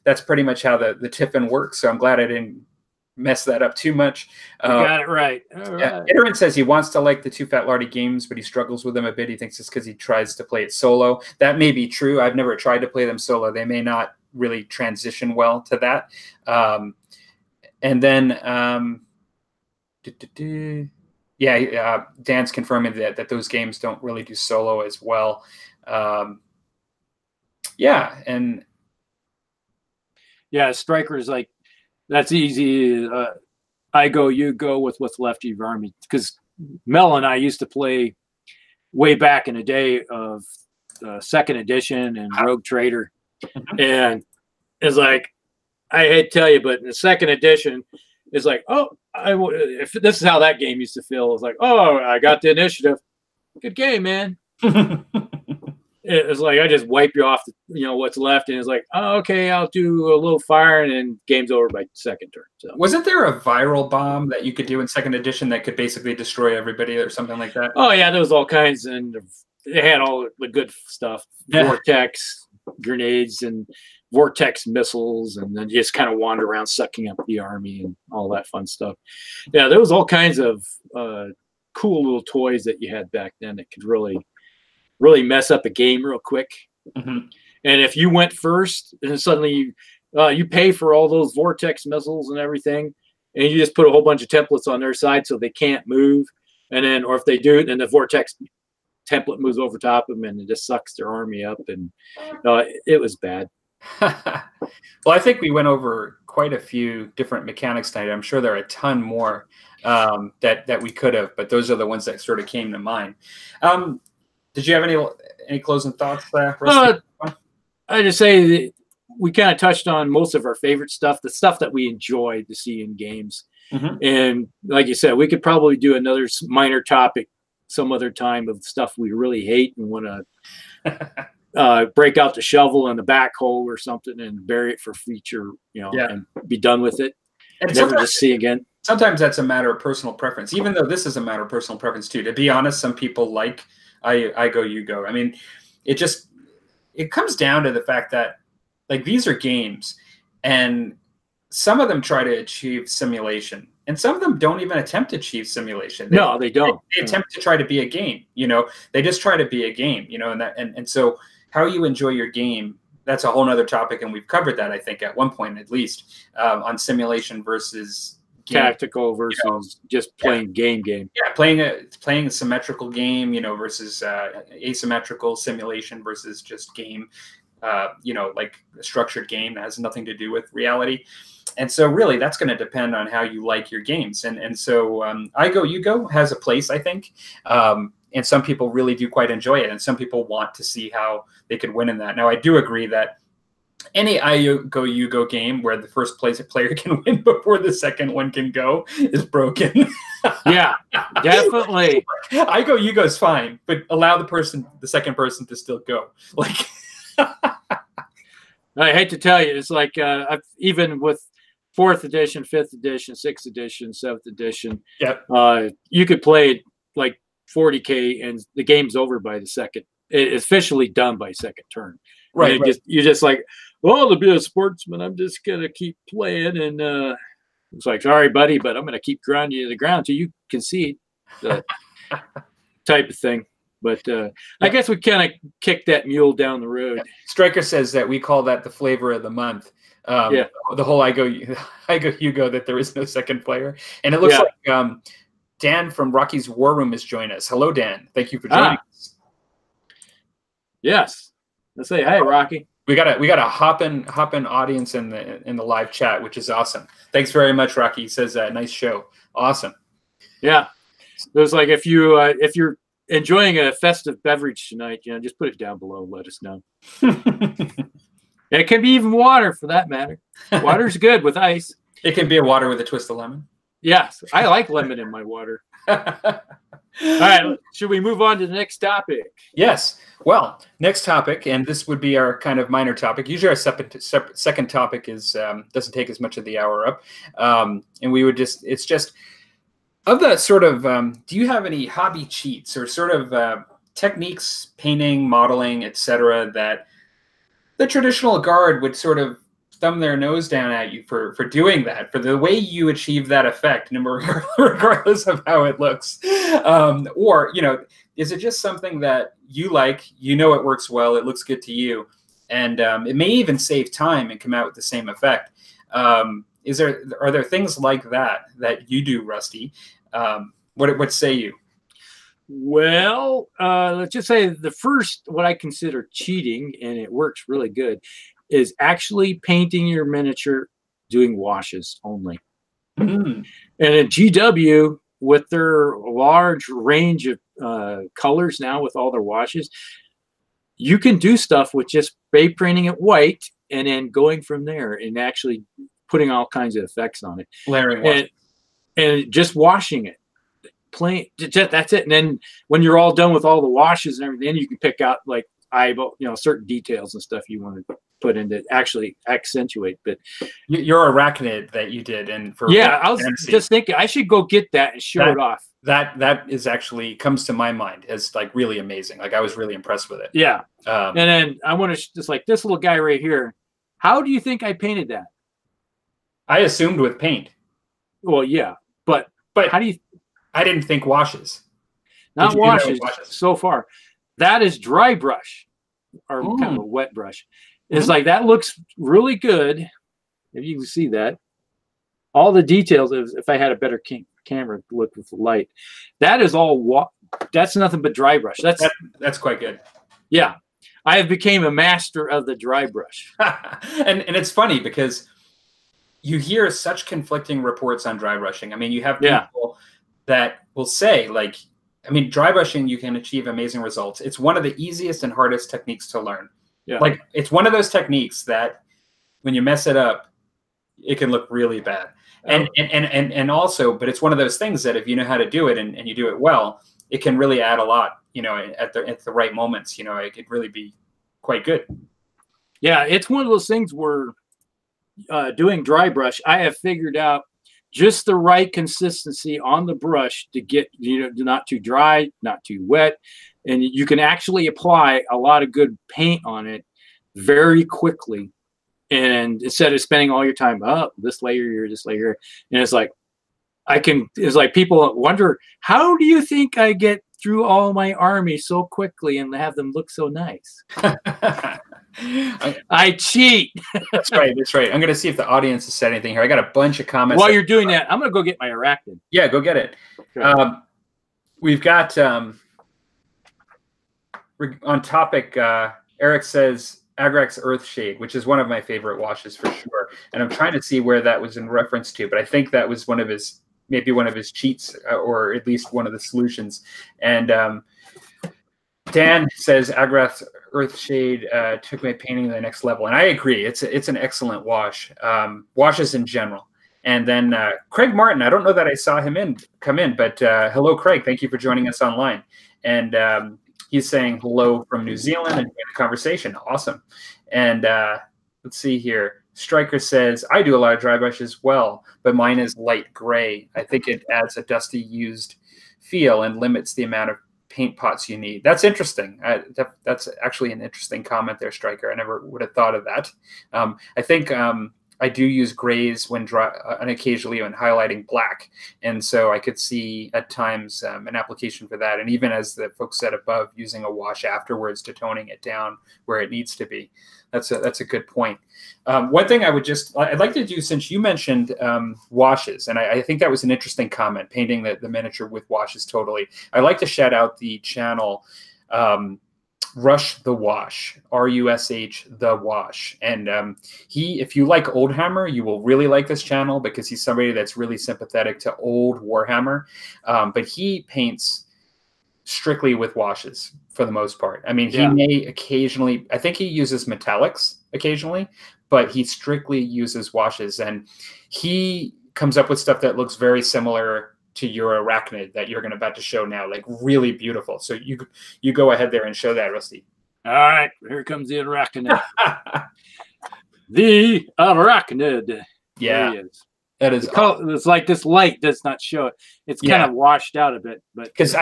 that's pretty much how the Tiffin works. So I'm glad I didn't mess that up too much. You got it right. All right. Aaron says he wants to like the Too Fat Lardy games, but he struggles with them a bit. He thinks it's because he tries to play it solo. That may be true. I've never tried to play them solo. They may not really transition well to that. And then Dan's confirming that those games don't really do solo as well. Strikers, like, that's easy. I go, you go with what's left of your army. Because Mel and I used to play way back in the day of second edition and Rogue Trader. And it's like, I hate to tell you, but in the second edition, it's like, oh, if this is how that game used to feel. It's like, oh, I got the initiative. Good game, man. It's like I just wipe you off, what's left, and it's like, oh, okay, I'll do a little fire, and then game's over by second turn. So, wasn't there a viral bomb that you could do in second edition that could basically destroy everybody or something like that? Oh yeah, there was all kinds, and it had all the good stuff, vortex grenades and vortex missiles, and then just kind of wander around sucking up the army and all that fun stuff. Yeah, there was all kinds of cool little toys that you had back then that could really mess up a game real quick. And if you went first, and then suddenly you pay for all those vortex missiles and everything, and you just put a whole bunch of templates on their side so they can't move, and then, or if they do, then the vortex template moves over top of them and it just sucks their army up, and it was bad. Well, I think we went over quite a few different mechanics tonight. I'm sure there are a ton more that we could have, but those are the ones that sort of came to mind. Did you have any closing thoughts there? I just say that we kind of touched on most of our favorite stuff, the stuff that we enjoyed to see in games. And like you said, we could probably do another minor topic some other time of stuff we really hate and want to break out the shovel and the backhoe or something and bury it for future, and be done with it. And never just see again. Sometimes that's a matter of personal preference, even though this is a matter of personal preference too. To be honest, some people like I go, you go. I mean, it comes down to the fact that, like, these are games, and some of them try to achieve simulation, and some of them don't even attempt to achieve simulation. No, they don't. They attempt to try to be a game. They just try to be a game. And so how you enjoy your game, that's a whole nother topic, and we've covered that, I think, at one point at least, on simulation versus tactical versus just playing game. Yeah, playing a symmetrical game, versus asymmetrical simulation versus just game, like a structured game that has nothing to do with reality. And so really that's going to depend on how you like your games. And so I Go, You Go has a place, I think. And some people really do quite enjoy it. And some people want to see how they could win in that. Now, I do agree that any I Go, You Go game where the first player can win before the second one can go is broken. Yeah, definitely. I Go, You Go is fine, but allow the second person to still go. Like, I hate to tell you, it's like even with 4th edition, 5th edition, 6th edition, 7th edition, you could play it like 40K and the game's over by the second. It's officially done by second turn. Right. You're just like, well, to be a sportsman, I'm just going to keep playing. And it's like, sorry, buddy, but I'm going to keep grinding you to the ground till you concede. Type of thing. But I guess we kind of kicked that mule down the road. Stryker says that we call that the flavor of the month. The whole I go Hugo, that there is no second player. And it looks like Dan from Rocky's War Room is joining us. Hello, Dan. Thank you for joining us. Yes. Let's say hi, Rocky. We got a hoppin' audience in the live chat, which is awesome. Thanks very much, Rocky. He says nice show. Awesome. Yeah. There's like if you're enjoying a festive beverage tonight, just put it down below and let us know. It can be even water for that matter. Water's good with ice. It can be a water with a twist of lemon. Yes, I like lemon in my water. All right, should we move on to the next topic? Yes. Well, next topic, and this would be our kind of minor topic. Usually our second topic is doesn't take as much of the hour up, and we would it's just of the sort of do you have any hobby cheats or sort of techniques, painting, modeling, etc., that the traditional guard would sort of thumb their nose down at you for doing that, for the way you achieve that effect, regardless of how it looks? Or, is it just something that you like, it works well, it looks good to you, and it may even save time and come out with the same effect? Are there things like that you do, Rusty? What say you? Well, let's just say the first, what I consider cheating, and it works really good, is actually painting your miniature doing washes only. And at GW, with their large range of colors now with all their washes, you can do stuff with just spray painting it white and then going from there and actually putting all kinds of effects on it. Layering and just washing it. Plain, that's it. And then when you're all done with all the washes and everything, you can pick out like certain details and stuff you want to put in to actually accentuate. But your arachnid that you did, and I was just thinking I should go get that and show it off. That is actually comes to my mind as like really amazing. Like I was really impressed with it. Yeah. And then I want to just like this little guy right here. How do you think I painted that? I assumed with paint. Well, yeah, but how do you? I didn't think washes. Not washes so far. That is dry brush, or kind of a wet brush. It's like that looks really good. If you can see that, all the details. If I had a better camera look with the light, that is all. That's nothing but dry brush. That's quite good. Yeah, I have became a master of the dry brush. and it's funny because you hear such conflicting reports on dry brushing. I mean, you have people that will say, like, dry brushing, you can achieve amazing results. It's one of the easiest and hardest techniques to learn. Yeah. Like, it's one of those techniques that when you mess it up, it can look really bad. And also, but it's one of those things that if you know how to do it and you do it well, it can really add a lot, at the right moments. It could really be quite good. Yeah, it's one of those things where doing dry brush, I have figured out just the right consistency on the brush to get, not too dry, not too wet. And you can actually apply a lot of good paint on it very quickly. And instead of spending all your time, this layer here, this layer, and it's like, people wonder, how do you think I get through all my army so quickly and have them look so nice? I cheat. That's right. I'm going to see if the audience has said anything here. I got a bunch of comments. While you're doing that, I'm going to go get my arachnid. Yeah, go get it. Okay. We've got on topic. Eric says Agrax Earthshade, which is one of my favorite washes for sure. And I'm trying to see where that was in reference to, but I think that was maybe one of his cheats, or at least one of the solutions. And Dan says Agrax Earthshade took my painting to the next level, and I agree. It's an excellent wash. Washes in general. And then Craig Martin, I don't know that I saw him come in, but hello, Craig. Thank you for joining us online. And he's saying hello from New Zealand and the conversation. Awesome. And let's see here. Stryker says, I do a lot of dry brush as well, but mine is light gray. I think it adds a dusty used feel and limits the amount of paint pots you need. That's interesting. That's actually an interesting comment there, Stryker. I never would have thought of that. I think I do use grays when dry, and occasionally when highlighting black. And so I could see at times an application for that. And even as the folks said above, using a wash afterwards to toning it down where it needs to be. That's a good point. One thing I'd like to do, since you mentioned washes, and I think that was an interesting comment, painting the miniature with washes totally. I'd like to shout out the channel Rush the Wash, RUSH the Wash. And if you like Oldhammer, you will really like this channel because he's somebody that's really sympathetic to old Warhammer. But he paints strictly with washes for the most part. I mean, he may occasionally, I think he uses metallics occasionally, but he strictly uses washes. And he comes up with stuff that looks very similar to your arachnid that you're about to show now, like really beautiful. So you go ahead there and show that, Rusty. All right, here comes the arachnid. The arachnid. Yeah, there he is. That is awesome. It's like this light does not show it. It's kind of washed out a bit, but because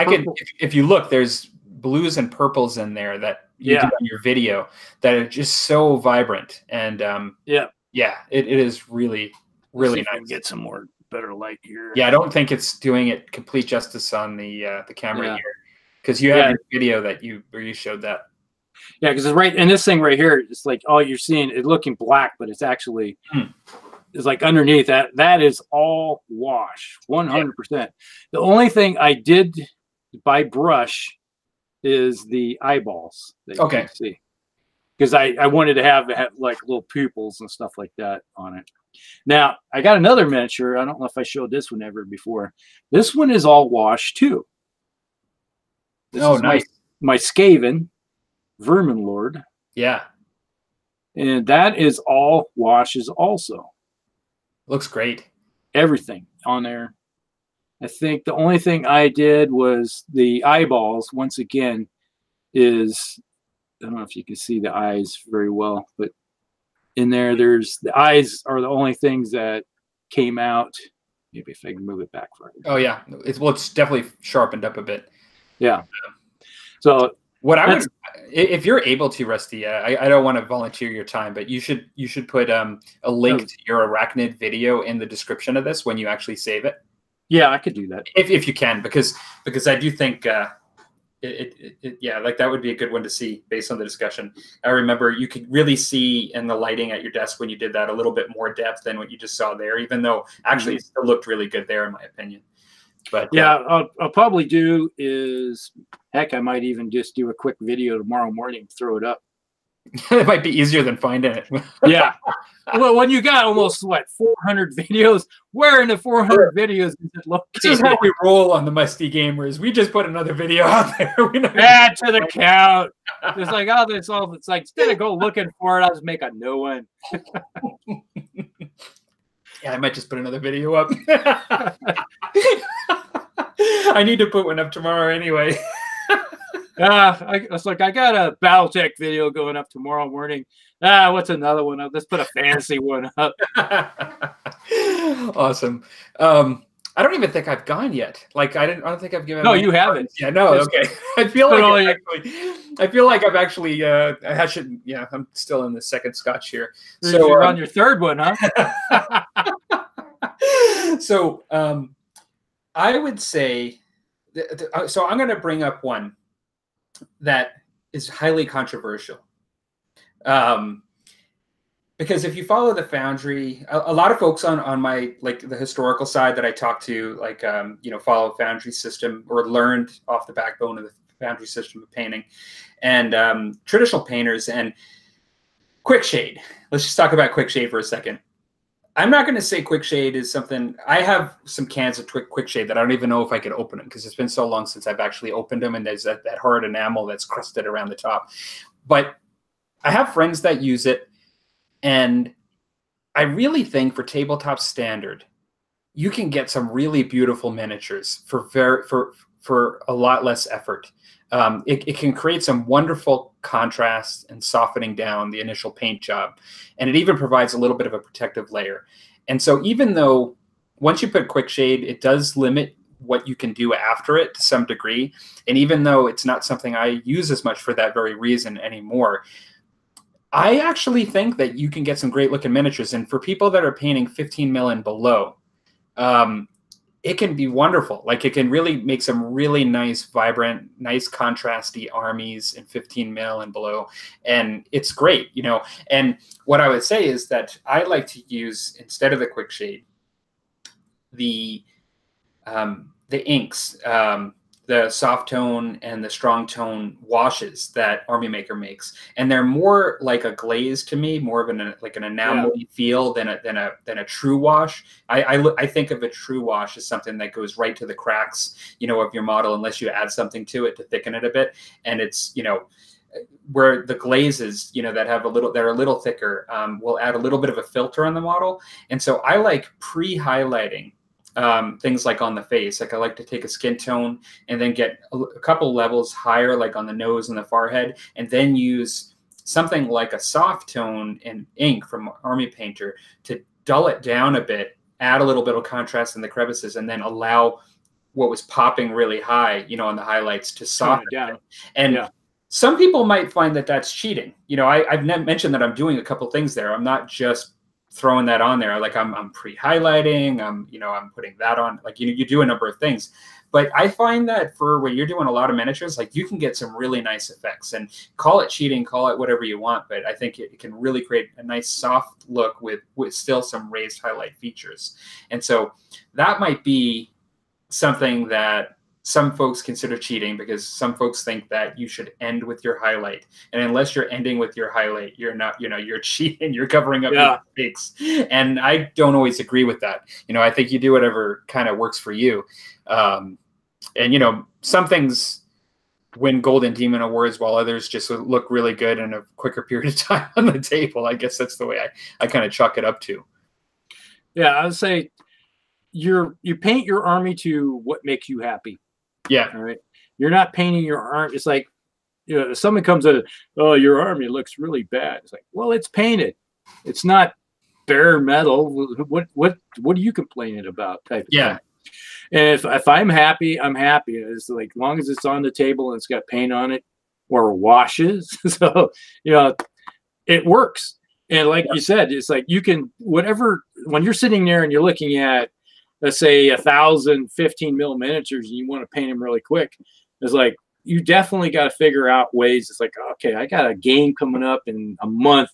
if you look, there's blues and purples in there that you do in your video that are just so vibrant. And it is really nice. Get some more better light here. Yeah, I don't think it's doing it complete justice on the camera here, because you have your video where you showed that. Yeah, because it's right, and this thing right here, it's like all you're seeing is looking black, but it's actually it's like underneath that is all wash, 100%. The only thing I did by brush is the eyeballs that you can see, because I wanted to have like little pupils and stuff like that on it. Now I got another miniature. I don't know if I showed this one ever before. This one is all wash too. This is nice. My Skaven Vermin Lord. Yeah. And that is all washes also. Looks great. Everything on there. I think the only thing I did was the eyeballs, once again, is, I don't know if you can see the eyes very well, but in there, there's the eyes are the only things that came out. Maybe if I can move it back for you. Oh, yeah. It's definitely sharpened up a bit. Yeah. So what I would, if you're able to, Rusty, I don't want to volunteer your time, but you should put a link to your arachnid video in the description of this when you actually save it. Yeah, I could do that if you can, because I do think like that would be a good one to see based on the discussion. I remember you could really see in the lighting at your desk when you did that a little bit more depth than what you just saw there, even though actually it still looked really good there in my opinion. But yeah, I'll probably do is, heck, I might even just do a quick video tomorrow morning, throw it up. It might be easier than finding it. Yeah. Well, when you got almost 400 videos, where in the 400 videos is it located? This is how we roll on the Musty Gamers. We just put another video out there. Add to the count. It's like, oh, this all. It's like, instead of go looking for it, I'll just make a new one. Yeah, I might just put another video up. I need to put one up tomorrow anyway. It's like, I got a Battletech video going up tomorrow morning. What's another one up? Let's put a fantasy one up. Awesome. I don't even think I've gone yet. Like I don't think I've given. No, you haven't. Yeah, no. Okay. I feel like I've actually. I should. Yeah, I'm still in the second scotch here. So you're on your third one, huh? So I would say. So I'm going to bring up one that is highly controversial. Because if you follow the Foundry, a lot of folks on my, like the historical side that I talk to, like, follow Foundry system or learned off the backbone of the Foundry system of painting, and traditional painters and quick shade. Let's just talk about quick shade for a second. I'm not going to say quick shade is something. I have some cans of quick shade that I don't even know if I could open them because it's been so long since I've actually opened them, and there's that hard enamel that's crusted around the top. But I have friends that use it, and I really think for tabletop standard, you can get some really beautiful miniatures for a lot less effort. It can create some wonderful contrast and softening down the initial paint job. And it even provides a little bit of a protective layer. And so even though once you put quick shade, it does limit what you can do after it to some degree. And even though it's not something I use as much for that very reason anymore, I actually think that you can get some great looking miniatures, and for people that are painting 15 mil and below, it can be wonderful. Like it can really make some really nice, vibrant, nice contrasty armies in 15 mil and below. And it's great, you know. And what I would say is that I like to use, instead of the quick shade, the inks, the soft tone and the strong tone washes that Army Maker makes, and they're more like a glaze to me, more of an like an enamel feel than a true wash. I think of a true wash as something that goes right to the cracks, you know, of your model, unless you add something to it to thicken it a bit. And it's, you know, where the glazes, you know, that have a little, they're a little thicker, will add a little bit of a filter on the model. And so I like pre-highlighting things like on the face. Like I like to take a skin tone and then get a couple levels higher, like on the nose and the forehead, and then use something like a soft tone and ink from Army Painter to dull it down a bit, add a little bit of contrast in the crevices, and then allow what was popping really high, you know, on the highlights to soften it down. And some people might find that that's cheating. You know, I've mentioned that I'm doing a couple things there. I'm not just throwing that on there. Like I'm pre-highlighting, I'm putting that on, like, you do a number of things. But I find that for when you're doing a lot of miniatures, like you can get some really nice effects, and call it cheating, call it whatever you want. But I think it can really create a nice soft look with still some raised highlight features. And so that might be something that some folks consider cheating, because some folks think that you should end with your highlight. And unless you're ending with your highlight, you're not, you know, you're cheating, you're covering up your mistakes. And I don't always agree with that. You know, I think you do whatever kind of works for you. And, you know, some things win Golden Demon Awards while others just look really good in a quicker period of time on the table. I guess that's the way I kind of chalk it up to. Yeah, I would say you paint your army to what makes you happy. Yeah. All right. You're not painting your army. It's like, you know, if someone comes in, oh, your army looks really bad. It's like, well, it's painted. It's not bare metal. What are you complaining about? Type of thing. And if I'm happy, I'm happy. It's like, as long as it's on the table and it's got paint on it or washes. So, you know, it works. And like you said, it's like you can, whatever, when you're sitting there and you're looking at, let's say 1,000 15 mil miniatures and you want to paint them really quick, it's like you definitely got to figure out ways. It's like, okay, I got a game coming up in a month.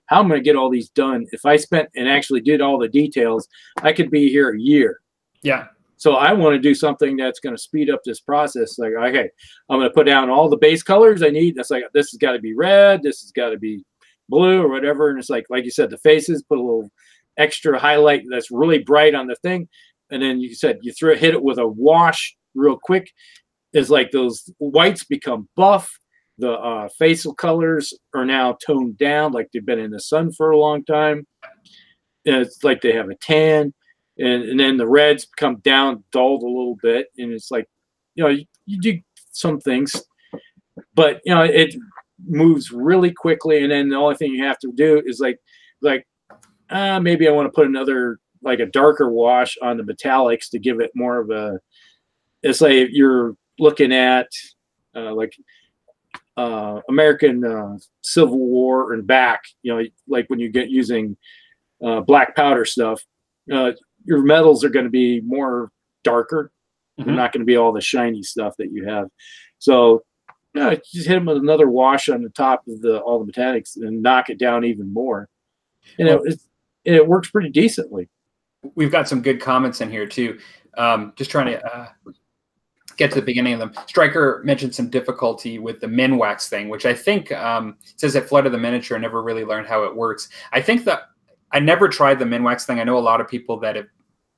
How am I going to get all these done? If I spent and actually did all the details, I could be here a year. Yeah. So I want to do something that's going to speed up this process. Like, okay, I'm going to put down all the base colors I need. That's like, this has got to be red. This has got to be blue or whatever. And it's like you said, the faces, put a little extra highlight that's really bright on the thing. And then you said you hit it with a wash real quick. It's like those whites become buff. The facial colors are now toned down, like they've been in the sun for a long time. And it's like they have a tan. And then the reds come down, dulled a little bit. And it's like, you know, you do some things, but, you know, it moves really quickly. And then the only thing you have to do is maybe I want to put another, like a darker wash on the metallics to give it more of a, it's like you're looking at American Civil War and back, you know, like when you get using black powder stuff, your metals are going to be more darker. They're not going to be all the shiny stuff that you have. So just hit them with another wash on the top of all the metallics and knock it down even more. You know, it works pretty decently. We've got some good comments in here too. Just trying to get to the beginning of them. Stryker mentioned some difficulty with the min wax thing, which I think says it flooded the miniature and never really learned how it works. I think that I never tried the min wax thing. I know a lot of people that have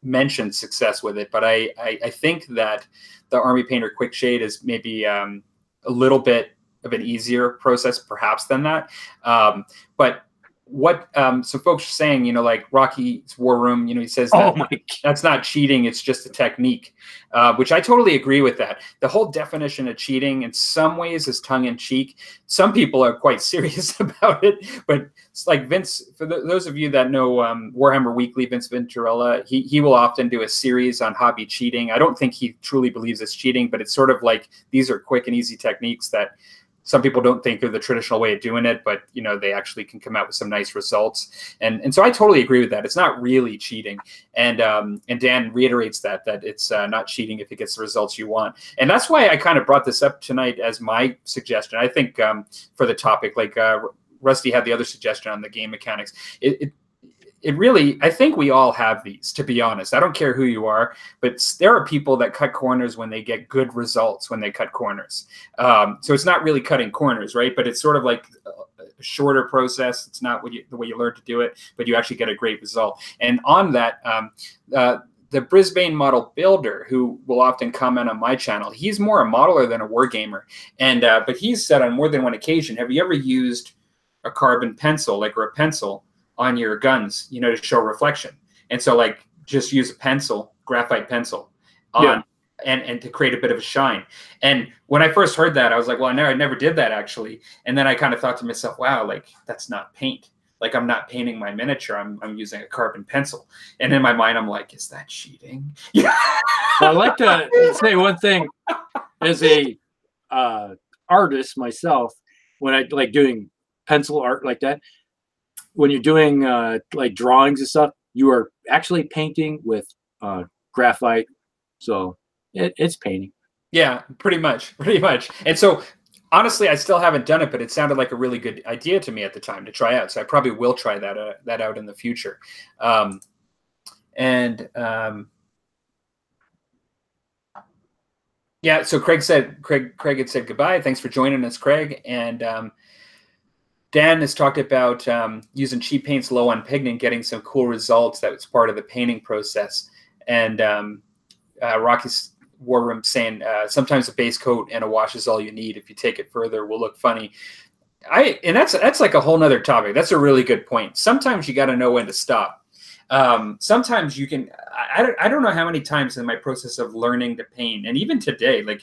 mentioned success with it, but I think that the Army Painter Quick Shade is maybe a little bit of an easier process perhaps than that. But what some folks are saying, you know, like Rocky's War Room, you know, he says that that's not cheating, it's just a technique, which I totally agree with that. The whole definition of cheating in some ways is tongue-in-cheek. Some people are quite serious about it, but it's like Vince, for those of you that know Warhammer Weekly, Vince Venturella, he will often do a series on hobby cheating. I don't think he truly believes it's cheating, but it's sort of like these are quick and easy techniques that some people don't think of the traditional way of doing it, but you know, they actually can come out with some nice results. And so I totally agree with that. It's not really cheating. And Dan reiterates that it's not cheating if it gets the results you want. And that's why I kind of brought this up tonight as my suggestion. I think for the topic, like Rusty had the other suggestion on the game mechanics. It really, I think we all have these, to be honest. I don't care who you are, but there are people that cut corners when they get good results when they cut corners. So it's not really cutting corners, right? But it's sort of like a shorter process. It's not the way you learn to do it, but you actually get a great result. And on that, the Brisbane model builder, who will often comment on my channel, he's more a modeler than a wargamer. And but he's said on more than one occasion, have you ever used a carbon pencil, like, or a pencil on your guns, you know, to show reflection? And so, like, just use a pencil, graphite pencil on, and to create a bit of a shine. And when I first heard that, I was like, well, I never did that actually. And then I kind of thought to myself, wow, like, that's not paint. Like, I'm not painting my miniature. I'm using a carbon pencil. And in my mind, I'm like, is that cheating? Yeah. Well, I'd like to say one thing as a artist myself, when I like doing pencil art like that, when you're doing like drawings and stuff, you are actually painting with graphite. So it's painting. Yeah, pretty much. And so honestly, I still haven't done it, but it sounded like a really good idea to me at the time to try out. So I probably will try that out in the future. Yeah, so Craig had said goodbye. Thanks for joining us, Craig. And Dan has talked about using cheap paints low on pigment, getting some cool results. That was part of the painting process. And Rocky's War Room saying sometimes a base coat and a wash is all you need. If you take it further, will look funny. And that's like a whole nother topic. That's a really good point. Sometimes you got to know when to stop. Sometimes you can. I don't know how many times in my process of learning to paint, and even today, like,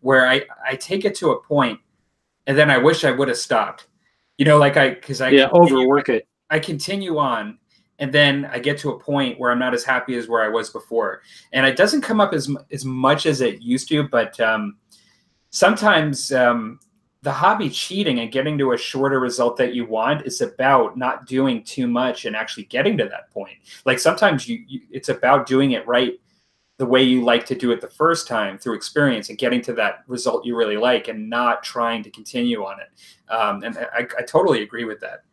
where I take it to a point, and then I wish I would have stopped. You know, like overwork it. I continue on, and then I get to a point where I'm not as happy as where I was before, and it doesn't come up as much as it used to. But sometimes the hobby cheating and getting to a shorter result that you want is about not doing too much and actually getting to that point. Like, sometimes it's about doing it right the way you like to do it the first time through experience and getting to that result you really like and not trying to continue on it. And I totally agree with that.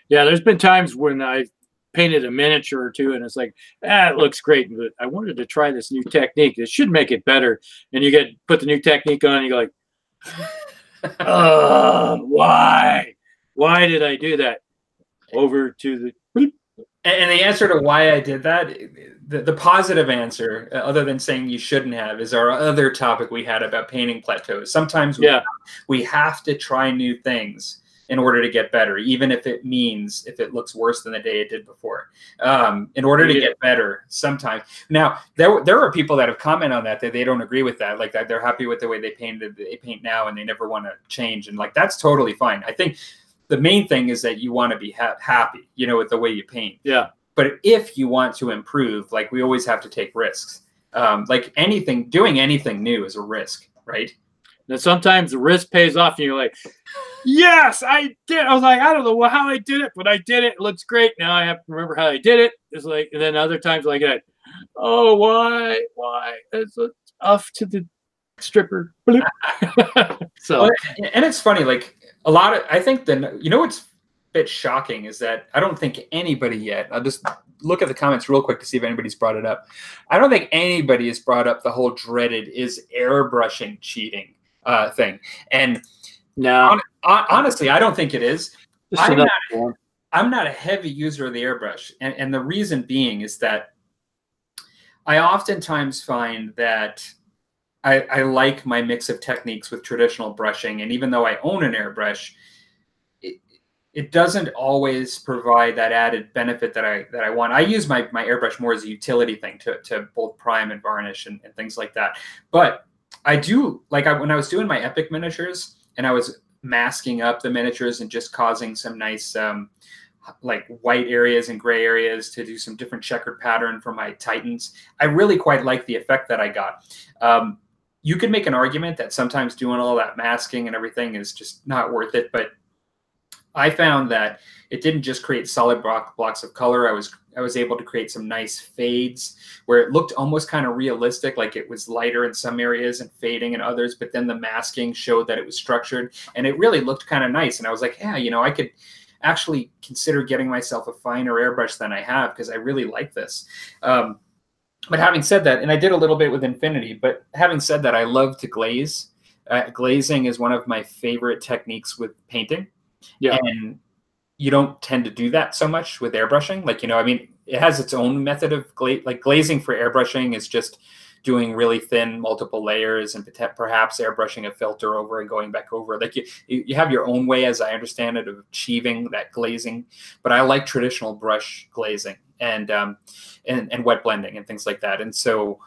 Yeah, there's been times when I painted a miniature or two and it's like, it looks great, but I wanted to try this new technique. It should make it better. And you put the new technique on and you go like, why? Why did I do that? Over to the... And the answer to why I did that, the positive answer, other than saying you shouldn't have, is our other topic we had about painting plateaus. Sometimes we have to try new things in order to get better, even if it means if it looks worse than the day it did before. In order to get better, sometimes. Now, there are people that have commented on that they don't agree with that, like that they're happy with the way they paint now and they never want to change, and like that's totally fine. I think the main thing is that you want to be happy, you know, with the way you paint. Yeah. But if you want to improve, like, we always have to take risks. Like doing anything new is a risk, right? And sometimes the risk pays off and you're like, yes, I did. I was like, I don't know how I did it, but I did it. It looks great. Now I have to remember how I did it. It's like, and then other times like that, oh, why? It's off to the stripper. So, well, and it's funny, like, I think what's a bit shocking is that I don't think anybody yet, I'll just look at the comments real quick to see if anybody's brought it up. I don't think anybody has brought up the whole dreaded is airbrushing cheating thing. And no, honestly, I don't think it is. I'm not a heavy user of the airbrush. And the reason being is that I oftentimes find that I like my mix of techniques with traditional brushing. And even though I own an airbrush, it doesn't always provide that added benefit that I want. I use my airbrush more as a utility thing to both prime and varnish and things like that. But I do, like, when I was doing my epic miniatures and I was masking up the miniatures and just causing some nice like white areas and gray areas to do some different checkered pattern for my Titans, I really quite like the effect that I got. you could make an argument that sometimes doing all that masking and everything is just not worth it. But I found that it didn't just create solid blocks of color. I was able to create some nice fades where it looked almost kind of realistic, like it was lighter in some areas and fading in others, but then the masking showed that it was structured, and it really looked kind of nice. And I was like, yeah, you know, I could actually consider getting myself a finer airbrush than I have, because I really like this. But having said that, and I did a little bit with Infinity, but having said that, I love to glaze. Glazing is one of my favorite techniques with painting. Yeah. And you don't tend to do that so much with airbrushing. Like, you know, I mean, it has its own method of like glazing for airbrushing is just doing really thin multiple layers and perhaps airbrushing a filter over and going back over. Like you have your own way, as I understand it, of achieving that glazing. But I like traditional brush glazing and wet blending and things like that. And so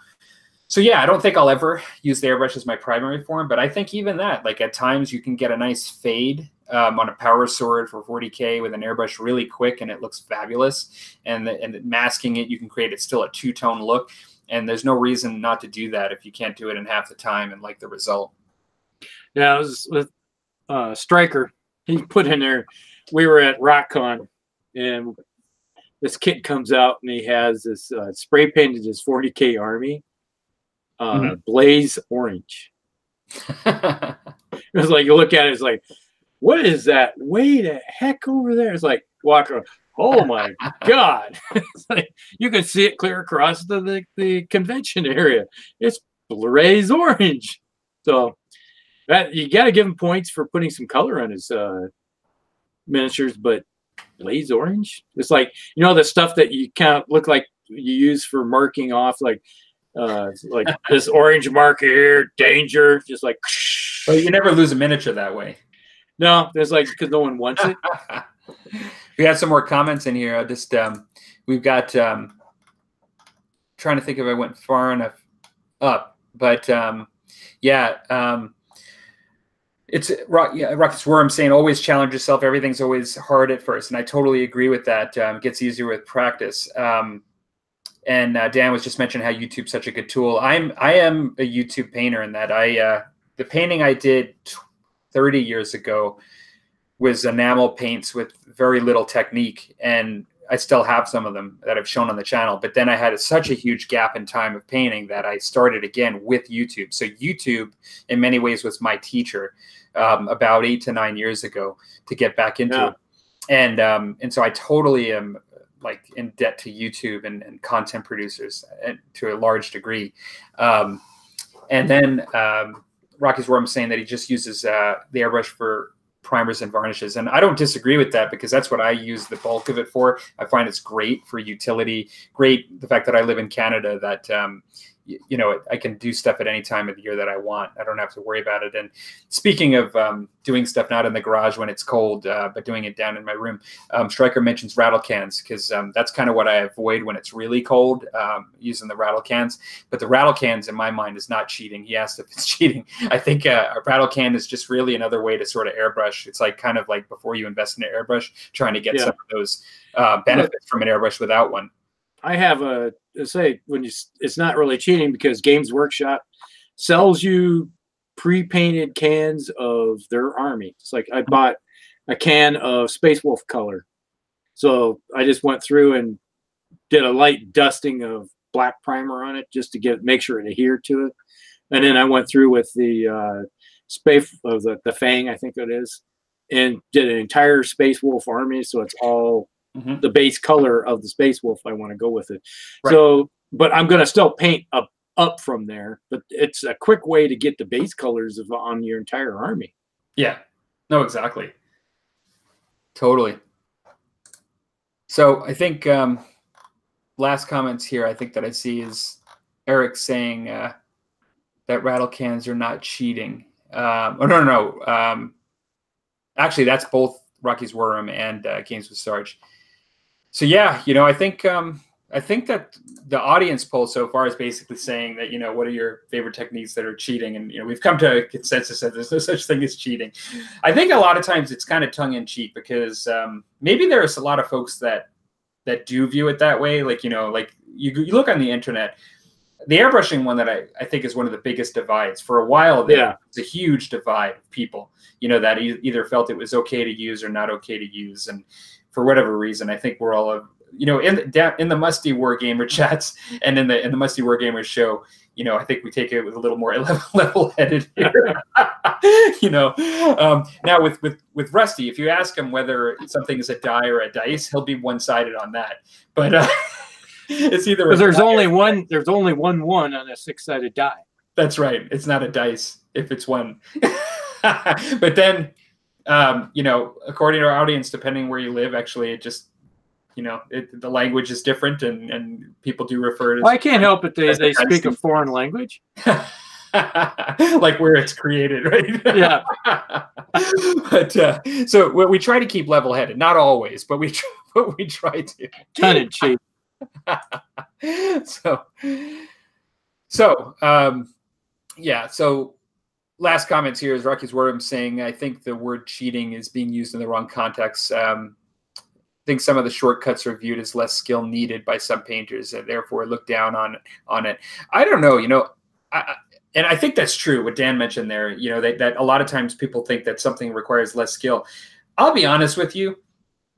yeah, I don't think I'll ever use the airbrush as my primary form, but I think even that, like at times you can get a nice fade on a power sword for 40K with an airbrush really quick, and it looks fabulous. And masking it, you can create it still a two-tone look. And there's no reason not to do that if you can't do it in half the time and like the result. Yeah, I was with Stryker. He put in there, we were at RockCon, and this kid comes out and he has this spray painted his 40K army, blaze orange. It was like, you look at it, it's like, what is that? Way the heck over there. It's like, walk around. Oh my God. It's like, you can see it clear across the convention area. It's blaze orange. So that you got to give him points for putting some color on his miniatures, but blaze orange, it's like, you know, the stuff that you kind of look like you use for marking off, like this orange marker here, danger, just like. Well, you never lose a miniature that way. No, there's like, because no one wants it. We have some more comments in here. I just we've got trying to think if I went far enough up, but it's Rocket's Worm saying always challenge yourself. Everything's always hard at first, and I totally agree with that. It gets easier with practice. And Dan was just mentioning how YouTube's such a good tool. I am a YouTube painter in that the painting I did 30 years ago was enamel paints with very little technique, and I still have some of them that I've shown on the channel. But then I had such a huge gap in time of painting that I started again with YouTube. So YouTube, in many ways, was my teacher about 8 to 9 years ago to get back into it. And so I totally am like in debt to YouTube and content producers to a large degree. And then Rocky's Worm saying that he just uses the airbrush for primers and varnishes, and I don't disagree with that, because that's what I use the bulk of it for. I find it's great for utility. Great, the fact that I live in Canada, that you know, I can do stuff at any time of the year that I want. I don't have to worry about it. And speaking of doing stuff not in the garage when it's cold, but doing it down in my room, Stryker mentions rattle cans, because that's kind of what I avoid when it's really cold, using the rattle cans. But the rattle cans, in my mind, is not cheating. He asked if it's cheating. I think a rattle can is just really another way to sort of airbrush. It's like kind of like before you invest in an airbrush, trying to get some of those benefits from an airbrush without one. I have it's not really cheating, because Games Workshop sells you pre-painted cans of their army. It's like I bought a can of Space Wolf color, so I just went through and did a light dusting of black primer on it just to make sure it adhered to it, and then I went through with the Space of the Fang, I think it is, and did an entire Space Wolf army, so it's all the base color of the Space Wolf. I want to go with it. Right. So, but I'm going to still paint up from there, but it's a quick way to get the base colors on your entire army. Yeah, no, exactly. Totally. So I think last comments here, I think that I see is Eric saying that rattle cans are not cheating. No. Actually, that's both Rocky's Worm and Games with Sarge. So yeah, you know, I think that the audience poll so far is basically saying that, you know, what are your favorite techniques that are cheating? And, you know, we've come to a consensus that there's no such thing as cheating. I think a lot of times it's kind of tongue in cheek, because maybe there's a lot of folks that do view it that way. Like, you know, like you look on the internet, the airbrushing one that I think is one of the biggest divides. For a while there, Yeah. it's a huge divide of people, you know, that either felt it was okay to use or not okay to use. And for whatever reason, I think we're all, you know, in the Musty Wargamer chats and in the Musty Wargamer show, you know, I think we take it with a little more level-headed here. You know, now with Rusty, if you ask him whether something is a die or a dice, he'll be one-sided on that. But it's either because there's only one one on a 6-sided die. That's right. It's not a dice if it's one. But then, you know, according to our audience, depending where you live, actually, it just, you know, the language is different, and people do refer to. Well, I can't help it. They speak a foreign language. Like where it's created, right? Yeah. But so we try to keep level-headed, not always, but we try to. Tongue in cheek. Yeah. So last comments here is Rocky's Word. I'm saying I think the word cheating is being used in the wrong context. I think some of the shortcuts are viewed as less skill needed by some painters, and therefore look down on it. I don't know. You know, and I think that's true. What Dan mentioned there. You know, that a lot of times people think that something requires less skill. I'll be honest with you.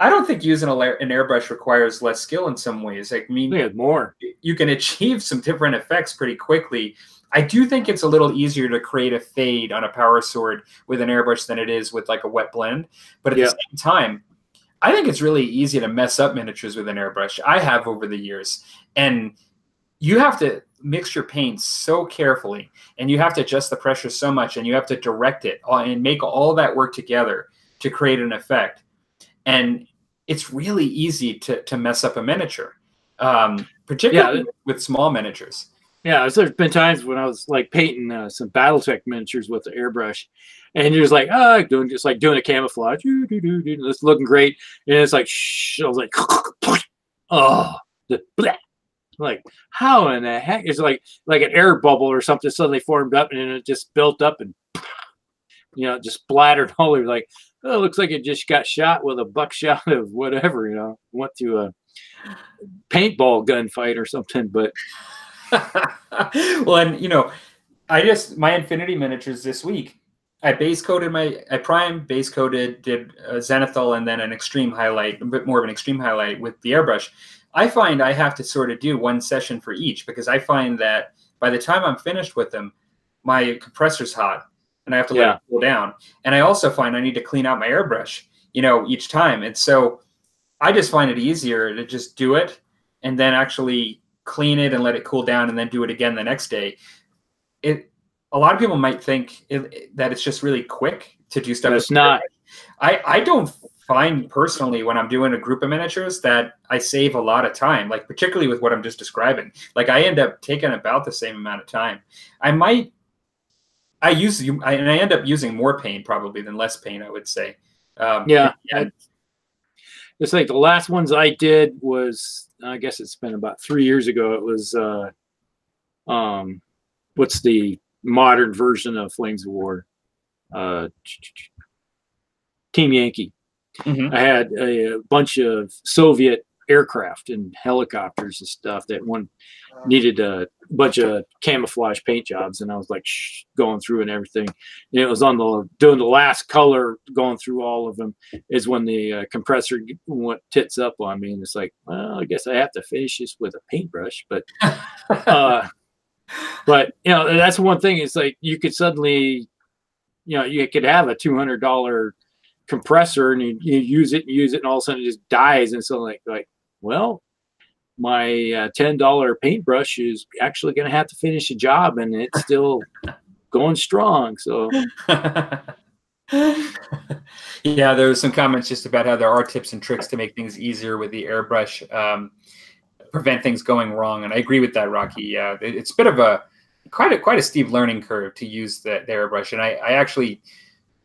I don't think using an airbrush requires less skill in some ways. I mean, more. You can achieve some different effects pretty quickly. I do think it's a little easier to create a fade on a power sword with an airbrush than it is with like a wet blend. But at the same time, I think it's really easy to mess up miniatures with an airbrush. I have over the years. And you have to mix your paints so carefully, and you have to adjust the pressure so much, and you have to direct it and make all that work together to create an effect. And it's really easy to mess up a miniature, particularly with small miniatures. Yeah, there's been times when I was like painting some BattleTech miniatures with the airbrush, and you're just like, doing a camouflage, it's looking great, and it's like, shh, I was like, oh, like how in the heck? It's like an air bubble or something suddenly formed up, and then it just built up and, you know, just splattered all over. Like, oh, it looks like it just got shot with a buckshot of whatever, you know, went to a paintball gunfight or something, but. Well, and you know, my Infinity miniatures this week, I primed, base coated, did a zenithal, and then an extreme highlight, a bit more of an extreme highlight with the airbrush. I find I have to sort of do one session for each, because I find that by the time I'm finished with them, my compressor's hot and I have to let it cool down. And I also find I need to clean out my airbrush, you know, each time. And so I just find it easier to just do it and then actually clean it and let it cool down and then do it again the next day. A lot of people might think that it's just really quick to do stuff. It's not. I don't find personally when I'm doing a group of miniatures that I save a lot of time, like particularly with what I'm just describing. Like I end up taking about the same amount of time. I end up using more paint probably than less paint, I would say. It's like the last ones I did was, I guess it's been about 3 years ago. It was, what's the modern version of Flames of War? Team Yankee. Mm-hmm. I had a bunch of Soviet aircraft and helicopters and stuff that one needed a bunch of camouflage paint jobs, and I was like going through and everything. And it was on doing the last color, going through all of them, is when the compressor went tits up on me, and it's like, well, I guess I have to finish this with a paintbrush, but but you know, that's one thing. It's like you could suddenly, you know, you could have a $200 compressor and you use it, and all of a sudden it just dies, and so like well, my $10 paintbrush is actually going to have to finish the job, and it's still going strong. So yeah, there was some comments just about how there are tips and tricks to make things easier with the airbrush, prevent things going wrong, and I agree with that, Rocky. Yeah, it's a bit of a quite a steep learning curve to use the airbrush, and I actually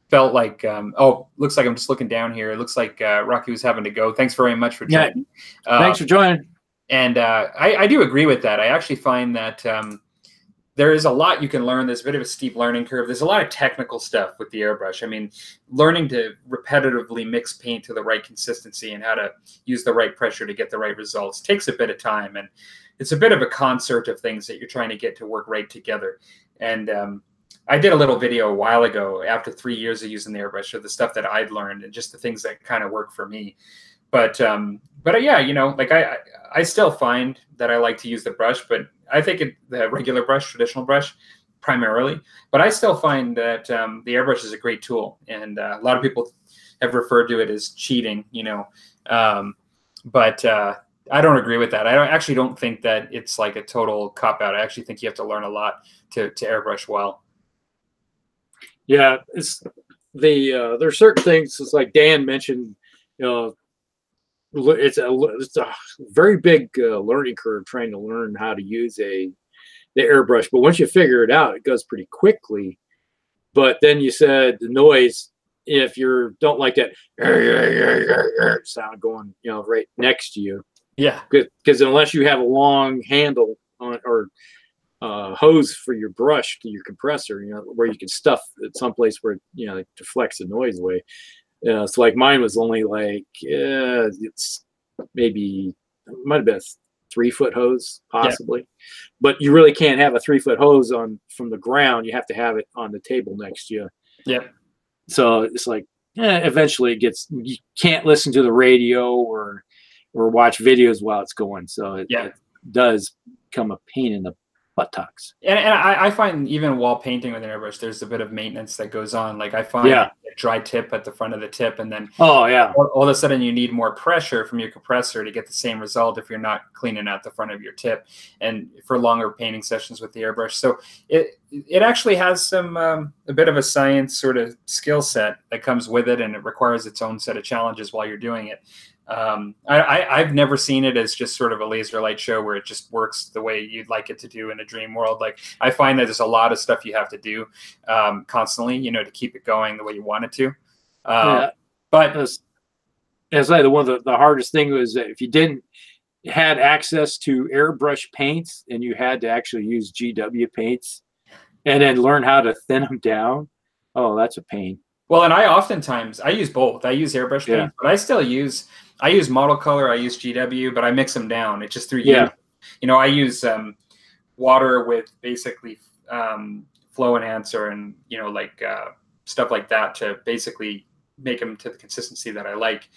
felt like, looks like I'm just looking down here. It looks like Rocky was having to go. Thanks very much for joining. Thanks for joining. And I do agree with that. I actually find that there is a lot you can learn. There's a bit of a steep learning curve. There's a lot of technical stuff with the airbrush. I mean, learning to repetitively mix paint to the right consistency and how to use the right pressure to get the right results takes a bit of time. And it's a bit of a concert of things that you're trying to get to work right together. And I did a little video a while ago after 3 years of using the airbrush of the stuff that I'd learned and just the things that kind of work for me. But yeah, you know, like I still find that I like to use the brush, but I think the regular brush, traditional brush, primarily. But I still find that the airbrush is a great tool, and a lot of people have referred to it as cheating, you know. But I don't agree with that. I actually don't think that it's like a total cop out. I actually think you have to learn a lot to airbrush well. Yeah, it's there's certain things. It's like Dan mentioned, you know. It's a very big learning curve trying to learn how to use the airbrush. But once you figure it out, it goes pretty quickly. But then you said the noise, if you don't like that sound going, you know, right next to you. Yeah. Because unless you have a long handle on or hose for your brush to your compressor, you know, where you can stuff at some place where, you know, it deflects the noise away. So like mine was only like it's maybe it might have been a 3-foot hose possibly, but you really can't have a 3-foot hose from the ground. You have to have it on the table next to you. Yeah. So it's like eventually you can't listen to the radio or watch videos while it's going. So it does become a pain in the buttocks. And I find even while painting with an airbrush, there's a bit of maintenance that goes on. Like I find a dry tip at the front of the tip, and then all of a sudden you need more pressure from your compressor to get the same result if you're not cleaning out the front of your tip, and for longer painting sessions with the airbrush. So it actually has some a bit of a science sort of skill set that comes with it, and it requires its own set of challenges while you're doing it. I've never seen it as just sort of a laser light show where it just works the way you'd like it to do in a dream world. Like I find that there's a lot of stuff you have to do constantly, you know, to keep it going the way you want it to. But as I one of the hardest thing was that if you had access to airbrush paints and you had to actually use GW paints and then learn how to thin them down. Oh, that's a pain. Well, and I use both. I use airbrush paint, but I use model color, I use GW, but I mix them down. It's just through you know, I use water with basically flow enhancer and, you know, like stuff like that to basically make them to the consistency that I like.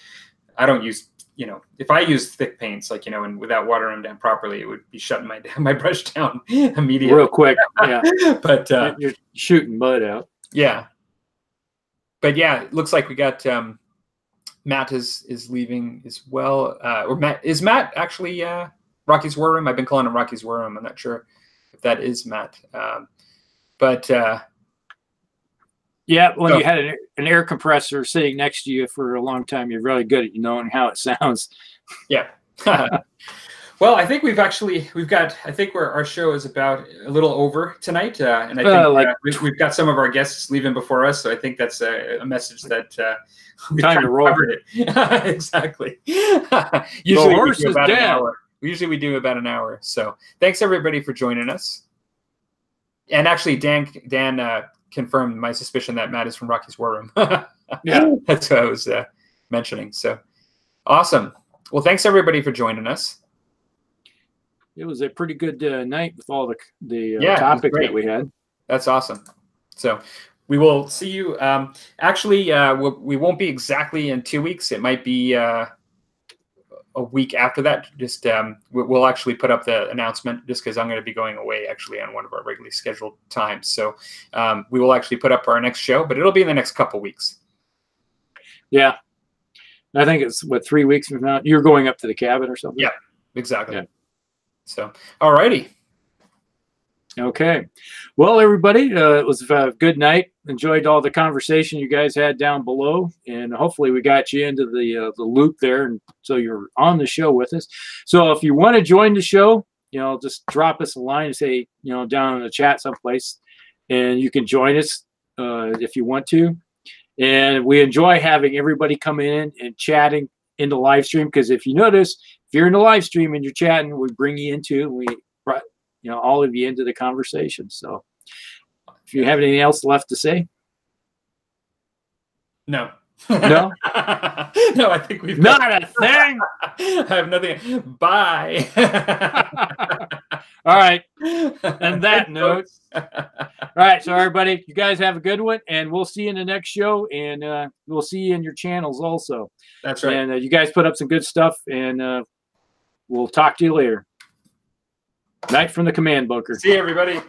I don't use, you know, if I use thick paints, like, you know, and without watering them down properly, it would be shutting my brush down immediately. Real quick. Yeah. But you're shooting mud out. Yeah. But yeah, it looks like we got Matt is leaving as well. Or Matt actually Rocky's War Room? I've been calling him Rocky's War Room. I'm not sure if that is Matt. But yeah, when you had an air compressor sitting next to you for a long time, you're really good at knowing how it sounds. Yeah. Well, I think I think our show is about a little over tonight, and I think we've got some of our guests leaving before us, so I think that's a message that we've time to roll. Covered it. Exactly. Usually we do about an hour. So thanks everybody for joining us. And actually, Dan confirmed my suspicion that Matt is from Rocky's War Room. Yeah, that's what I was mentioning. So awesome. Well, thanks everybody for joining us. It was a pretty good night with all the topics that we had. That's awesome. So we will see you. Actually, we won't be exactly in 2 weeks. It might be a week after that. Just we'll actually put up the announcement just because I'm going to be going away actually on one of our regularly scheduled times. So we will actually put up our next show, but it'll be in the next couple weeks. Yeah. I think it's 3 weeks from now. You're going up to the cabin or something? Yeah, exactly. Yeah. So, all righty. Okay. Well, everybody, it was a good night. Enjoyed all the conversation you guys had down below, and hopefully we got you into the loop there, and so you're on the show with us. So if you want to join the show, you know, just drop us a line and say, you know, down in the chat someplace, and you can join us if you want to. And we enjoy having everybody come in and chatting in the live stream, because if you notice, if you're in the live stream and you're chatting, we bring you into, and we all of you into the conversation. So if you have anything else left to say. No. No? No, I think we've not a thing. I have nothing. Bye. All right. On that note. All right. So everybody, you guys have a good one, and we'll see you in the next show, and we'll see you in your channels also. That's right. And you guys put up some good stuff, and we'll talk to you later. Night from the command bunker. See you, everybody.